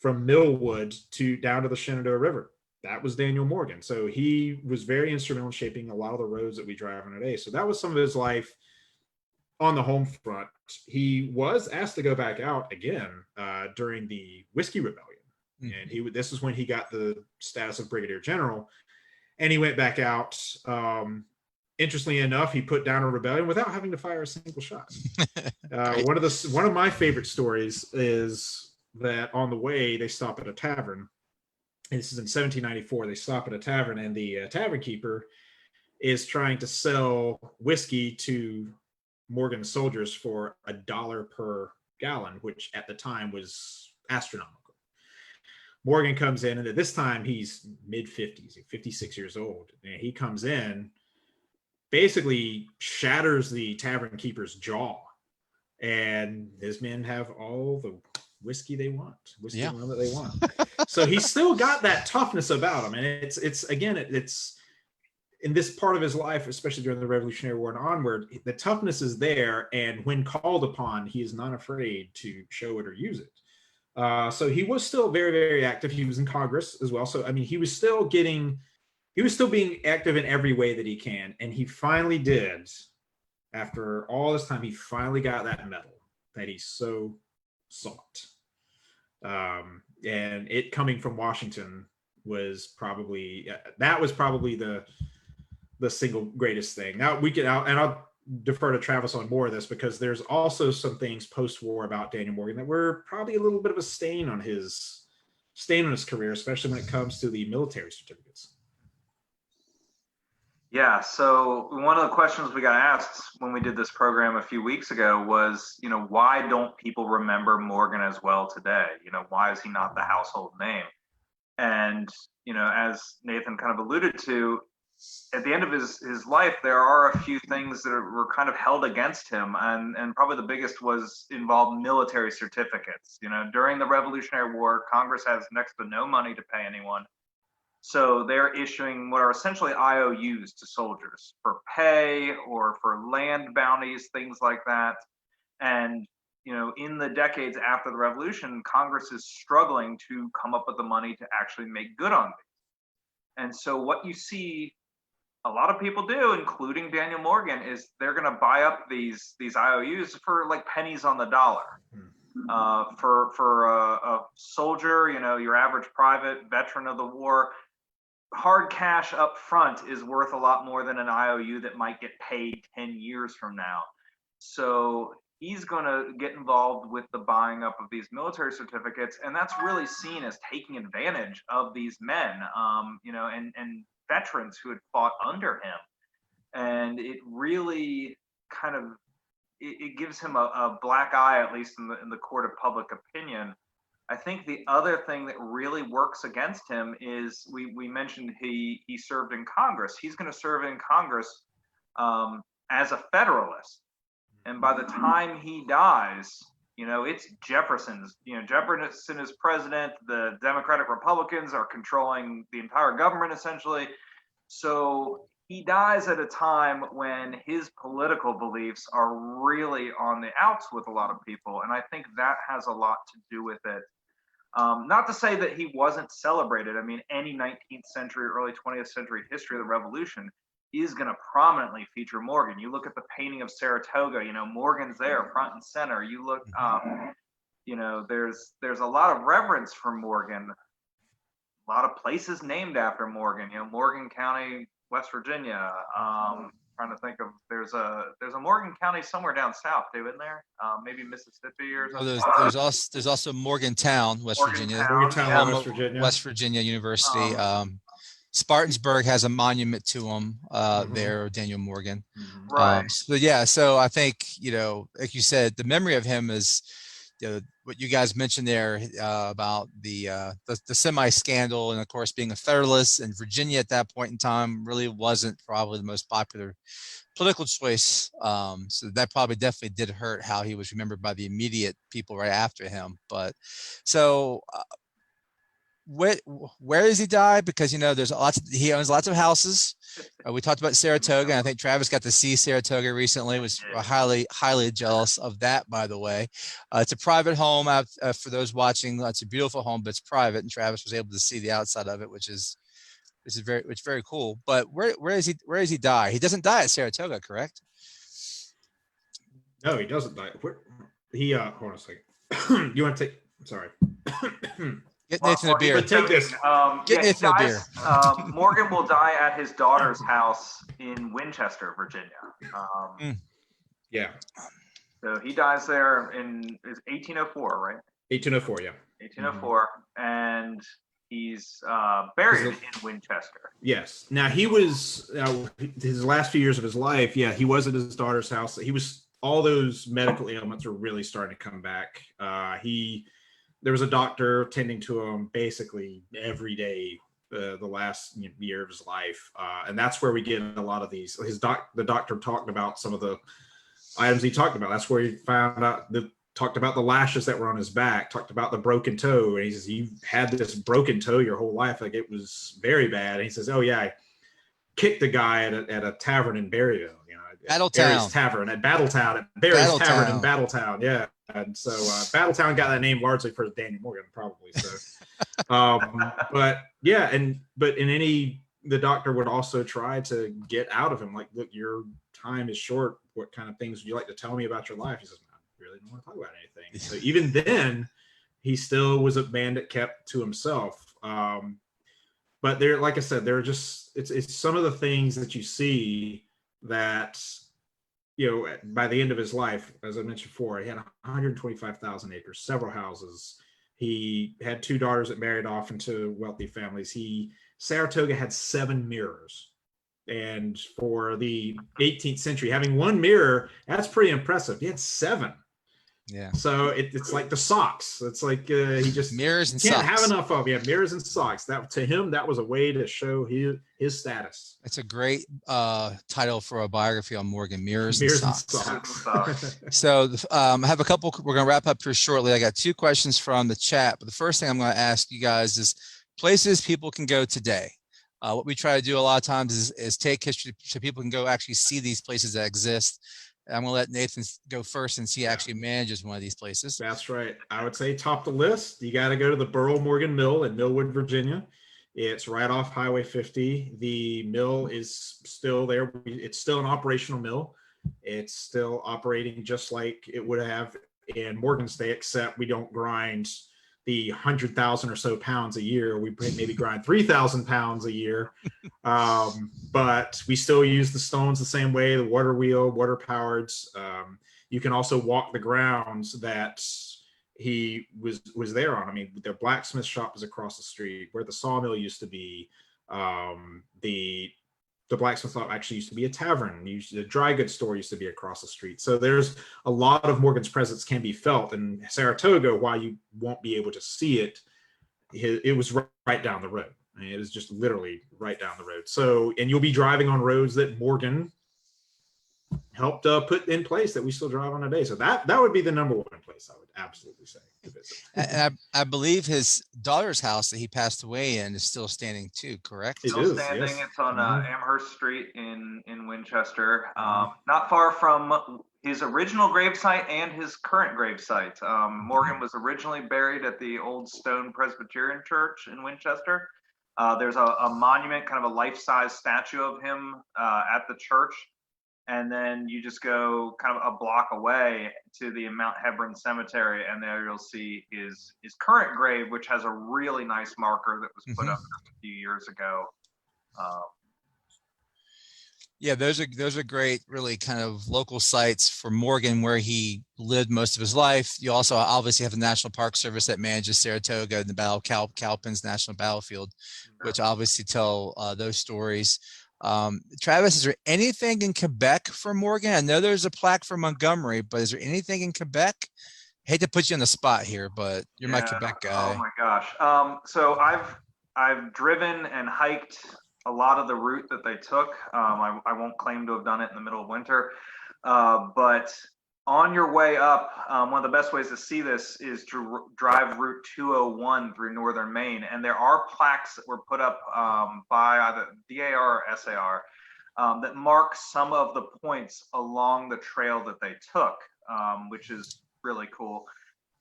[SPEAKER 2] Millwood down to the Shenandoah River. That was Daniel Morgan. So he was very instrumental in shaping a lot of the roads that we drive on today. So that was some of his life on the home front. He was asked to go back out again during the Whiskey Rebellion. And this is when he got the status of brigadier general, and he went back out. Interestingly enough, he put down a rebellion without having to fire a single shot. One of my favorite stories is that on the way they stop at a tavern. And this is in 1794. They stop at a tavern, and the tavern keeper is trying to sell whiskey to Morgan's soldiers for $1 per gallon, which at the time was astronomical. Morgan comes in, and at this time he's mid-50s, 56 years old. And he comes in, basically shatters the tavern keeper's jaw. And his men have all the whiskey they want, and rum that they want. So he's still got that toughness about him. And it's in this part of his life, especially during the Revolutionary War and onward, the toughness is there. And when called upon, he is not afraid to show it or use it. So he was still very, very active. He was in Congress as well. So, I mean, he was still being active in every way that he can. And he finally did, after all this time, he finally got that medal that he so sought. And it coming from Washington was probably the single greatest thing. Now I'll defer to Travis on more of this, because there's also some things post-war about Daniel Morgan that were probably a little bit of a stain on his career, especially when it comes to the military certificates.
[SPEAKER 3] Yeah, so one of the questions we got asked when we did this program a few weeks ago was, why don't people remember Morgan as well today? Why is he not the household name? And, as Nathan kind of alluded to, at the end of his life, there are a few things that were kind of held against him. And probably the biggest involved military certificates. During the Revolutionary War, Congress has next to no money to pay anyone. So they're issuing what are essentially IOUs to soldiers for pay or for land bounties, things like that. And, in the decades after the Revolution, Congress is struggling to come up with the money to actually make good on these. And so what you see a lot of people do, including Daniel Morgan, is they're going to buy up these IOUs for like pennies on the dollar. For a soldier, your average private veteran of the war, hard cash up front is worth a lot more than an IOU that might get paid 10 years from now. So he's going to get involved with the buying up of these military certificates, and that's really seen as taking advantage of these men, and veterans who had fought under him. And it really kind of it gives him a black eye, at least in the court of public opinion. I think the other thing that really works against him is we mentioned he served in Congress. He's going to serve in Congress as a Federalist. And by the time he dies, it's Jefferson's. Jefferson is president. The Democratic Republicans are controlling the entire government, essentially. So he dies at a time when his political beliefs are really on the outs with a lot of people. And I think that has a lot to do with it. Not to say that he wasn't celebrated. I mean, any 19th century, early 20th century history of the Revolution is going to prominently feature Morgan. You look at the painting of Saratoga, Morgan's there front and center. You look, there's a lot of reverence for Morgan. A lot of places named after Morgan, Morgan County, West Virginia. Trying trying to think of. There's a Morgan County somewhere down south, too, isn't there? Maybe Mississippi or something.
[SPEAKER 1] There's also Morgantown, West Virginia,
[SPEAKER 2] Morgantown,
[SPEAKER 3] yeah.
[SPEAKER 2] West Virginia.
[SPEAKER 1] West Virginia University. Spartansburg has a monument to him there, Daniel Morgan.
[SPEAKER 3] Right.
[SPEAKER 1] So I think, like you said, the memory of him is, what you guys mentioned there about the semi scandal, and of course being a Federalist, and Virginia at that point in time really wasn't probably the most popular political choice. So that probably definitely did hurt how he was remembered by the immediate people right after him. But so where does he die? Because he owns lots of houses. We talked about Saratoga, and I think Travis got to see Saratoga recently. Was highly jealous of that, by the way. It's a private home. For those watching, it's a beautiful home, but it's private, and Travis was able to see the outside of it, which is very cool. But where does he die? He doesn't die at Saratoga, correct?
[SPEAKER 2] No, he doesn't die. Hold on a second. You want to take? Sorry.
[SPEAKER 1] Get Nathan a beer.
[SPEAKER 2] Take this.
[SPEAKER 1] Get Nathan a beer.
[SPEAKER 3] Morgan will die at his daughter's house in Winchester, Virginia.
[SPEAKER 2] Yeah.
[SPEAKER 3] So he dies there in 1804, right?
[SPEAKER 2] 1804, yeah.
[SPEAKER 3] 1804, and he's buried in Winchester.
[SPEAKER 2] Yes. Now he was his last few years of his life. Yeah, he was at his daughter's house. All those medical ailments were really starting to come back. There was a doctor tending to him basically every day the last year of his life, and that's where we get a lot of these. The doctor talked about some of the items he talked about. That's where he found out. Talked about the lashes that were on his back. Talked about the broken toe, and he says, "You've had this broken toe your whole life. Like, it was very bad." And he says, "Oh yeah, I kicked a guy at a tavern in Berryville,
[SPEAKER 1] Battletown
[SPEAKER 2] Tavern at Battletown, at Barry's Tavern in Battletown." Yeah. And so Battletown got that name largely for Daniel Morgan, probably. So, but the doctor would also try to get out of him, like, "Look, your time is short. What kind of things would you like to tell me about your life?" He says, "I really don't want to talk about anything." So even then, he still was a man that kept to himself. But there, like I said, there are just it's some of the things that you see that, by the end of his life, as I mentioned before, he had 125,000 acres, several houses. He had 2 daughters that married off into wealthy families. Saratoga had 7 mirrors. And for the 18th century, having 1 mirror, that's pretty impressive. He had 7.
[SPEAKER 1] Yeah.
[SPEAKER 2] So it's like the socks. It's like he just
[SPEAKER 1] mirrors and
[SPEAKER 2] can't
[SPEAKER 1] socks.
[SPEAKER 2] have enough of. Yeah, mirrors and socks. That, to him, that was a way to show his status.
[SPEAKER 1] It's a great title for a biography on Morgan. Mirrors and socks. So I have a couple. We're going to wrap up here shortly. I got 2 questions from the chat, but the first thing I'm going to ask you guys is places people can go today. What we try to do a lot of times is take history so people can go actually see these places that exist. I'm going to let Nathan go first since he actually manages one of these places.
[SPEAKER 2] That's right. I would say top the list. You got to go to the Burl Morgan Mill in Millwood, Virginia. It's right off Highway 50. The mill is still there. It's still an operational mill. It's still operating just like it would have in Morgan's day, except we don't grind the 100,000 or so pounds a year. We maybe grind 3,000 pounds a year. But we still use the stones the same way, the water wheel, water powered. You can also walk the grounds that he was there on. I mean, their blacksmith shop is across the street where the sawmill used to be. The blacksmith shop actually used to be a tavern. The dry goods store used to be across the street. So there's a lot of Morgan's presence can be felt. And Saratoga, while you won't be able to see it, it was right down the road. I mean, it is just literally right down the road. So, and you'll be driving on roads that Morgan helped put in place that we still drive on today. So that would be the number 1 place I would absolutely say to visit.
[SPEAKER 1] And I believe his daughter's house that he passed away in is still standing too, correct?
[SPEAKER 3] Still standing. Yes. It's on Amherst Street in Winchester, not far from his original gravesite and his current gravesite. Morgan was originally buried at the Old Stone Presbyterian Church in Winchester. There's a monument, kind of a life-size statue of him at the church. And then you just go kind of a block away to the Mount Hebron Cemetery, and there you'll see his current grave, which has a really nice marker that was put up a few years ago.
[SPEAKER 1] Yeah, those are great, really kind of local sites for Morgan where he lived most of his life. You also obviously have the National Park Service that manages Saratoga and the Cowpens National Battlefield, which obviously tell those stories. Travis, is there anything in Quebec for Morgan? I know there's a plaque for Montgomery, but is there anything in Quebec? Hate to put you on the spot here, but you're my Quebec
[SPEAKER 3] Oh
[SPEAKER 1] guy.
[SPEAKER 3] my gosh. So I've driven and hiked a lot of the route that they took. I won't claim to have done it in the middle of winter, but on your way up, one of the best ways to see this is to drive Route 201 through northern Maine, and there are plaques that were put up by either DAR or SAR that mark some of the points along the trail that they took, which is really cool.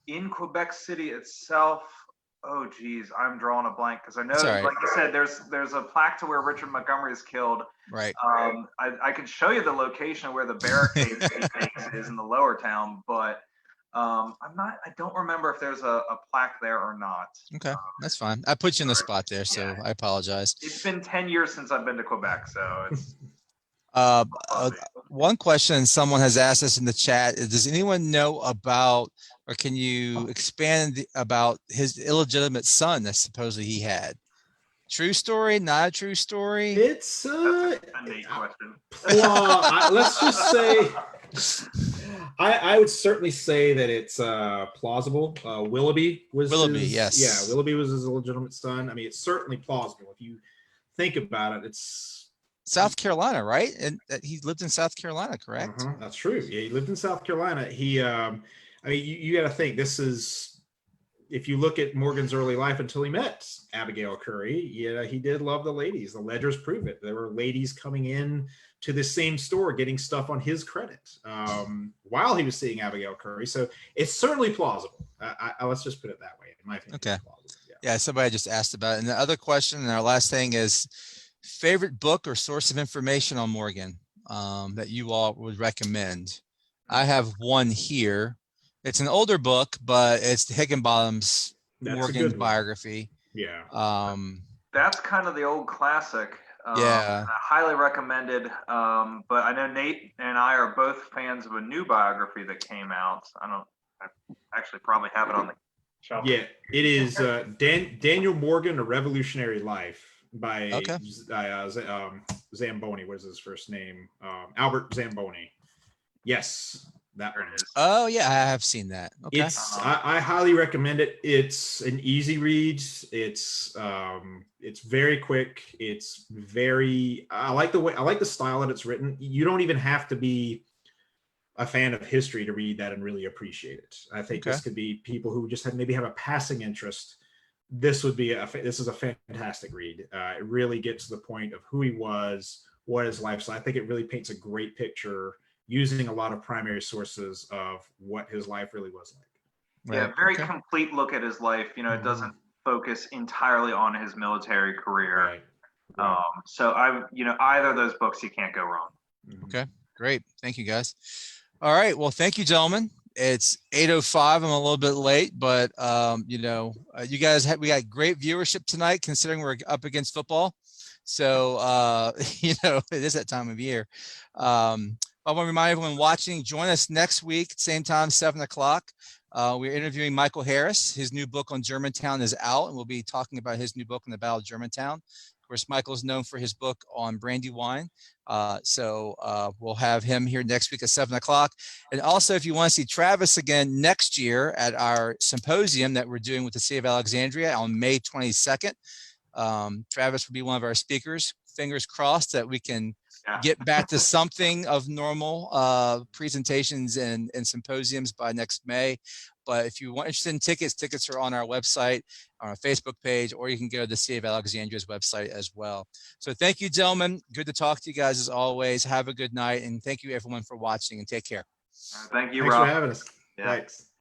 [SPEAKER 3] In Quebec City itself, oh geez, I'm drawing a blank because I know,
[SPEAKER 1] That's all right.
[SPEAKER 3] like you said, there's a plaque to where Richard Montgomery is killed.
[SPEAKER 1] Right.
[SPEAKER 3] I could show you the location where the barricade is in the lower town, but I don't remember if there's a plaque there or not.
[SPEAKER 1] Okay, that's fine. I put you in the spot there, so I apologize.
[SPEAKER 3] It's been 10 years since I've been to Quebec, so it's
[SPEAKER 1] one question someone has asked us in the chat is, does anyone know about, or can you expand about his illegitimate son that supposedly he had? True story, not a true story?
[SPEAKER 2] It's
[SPEAKER 3] a neat question.
[SPEAKER 2] let's just say, I would certainly say that it's plausible. Willoughby was his,
[SPEAKER 1] yes.
[SPEAKER 2] Yeah, Willoughby was his illegitimate son. I mean, it's certainly plausible if you think about it. It's
[SPEAKER 1] South Carolina, right? And he lived in South Carolina, correct?
[SPEAKER 2] That's true. Yeah, he lived in South Carolina. He, I mean, you got to think, this is, if you look at Morgan's early life until he met Abigail Curry, yeah, he did love the ladies. The ledgers prove it. There were ladies coming in to the same store getting stuff on his credit while he was seeing Abigail Curry. So it's certainly plausible. Let's just put it that way. In my opinion,
[SPEAKER 1] okay.
[SPEAKER 2] Yeah,
[SPEAKER 1] somebody just asked about it. And the other question, and our last thing is, favorite book or source of information on Morgan that you all would recommend? I have one here. It's an older book, but it's Higginbotham's Morgan biography.
[SPEAKER 2] Yeah.
[SPEAKER 3] That's kind of the old classic.
[SPEAKER 1] Yeah.
[SPEAKER 3] I highly recommended. But I know Nate and I are both fans of a new biography that came out. I actually probably have it on the shelf.
[SPEAKER 2] Yeah, it is Daniel Morgan, A Revolutionary Life by Zamboni. What is his first name? Albert Zamboni. Yes, that one.
[SPEAKER 1] Oh yeah, I have seen that. Okay.
[SPEAKER 2] I highly recommend it. It's an easy read. It's very quick. It's very, I like the style that it's written. You don't even have to be a fan of history to read that and really appreciate it. I think this could be people who just maybe have a passing interest. This is a fantastic read. It really gets to the point of who he was, what his lifestyle. I think it really paints a great picture using a lot of primary sources of what his life really was like.
[SPEAKER 3] Yeah, very complete look at his life. You know, it doesn't focus entirely on his military career. Right. So either of those books, you can't go wrong.
[SPEAKER 1] Okay, great. Thank you, guys. All right. Well, thank you, gentlemen. It's 8:05. I'm a little bit late, but you guys we got great viewership tonight considering we're up against football. So it is that time of year. I want to remind everyone watching, join us next week, same time, 7 o'clock. We're interviewing Michael Harris. His new book on Germantown is out, and we'll be talking about his new book on the Battle of Germantown. Of course, Michael's known for his book on Brandywine. So we'll have him here next week at 7 o'clock. And also, if you want to see Travis again next year at our symposium that we're doing with the City of Alexandria on May 22nd, Travis will be one of our speakers. Fingers crossed that we can get back to something of normal presentations and symposiums by next May. But if you want interested in tickets are on our website, on our Facebook page, or you can go to the City of Alexandria's website as well. So thank you, gentlemen. Good to talk to you guys as always. Have a good night, and thank you everyone for watching, and take care.
[SPEAKER 3] Thank you,
[SPEAKER 2] Thanks
[SPEAKER 3] Rob.
[SPEAKER 2] for having us.
[SPEAKER 3] Yeah.
[SPEAKER 2] Thanks.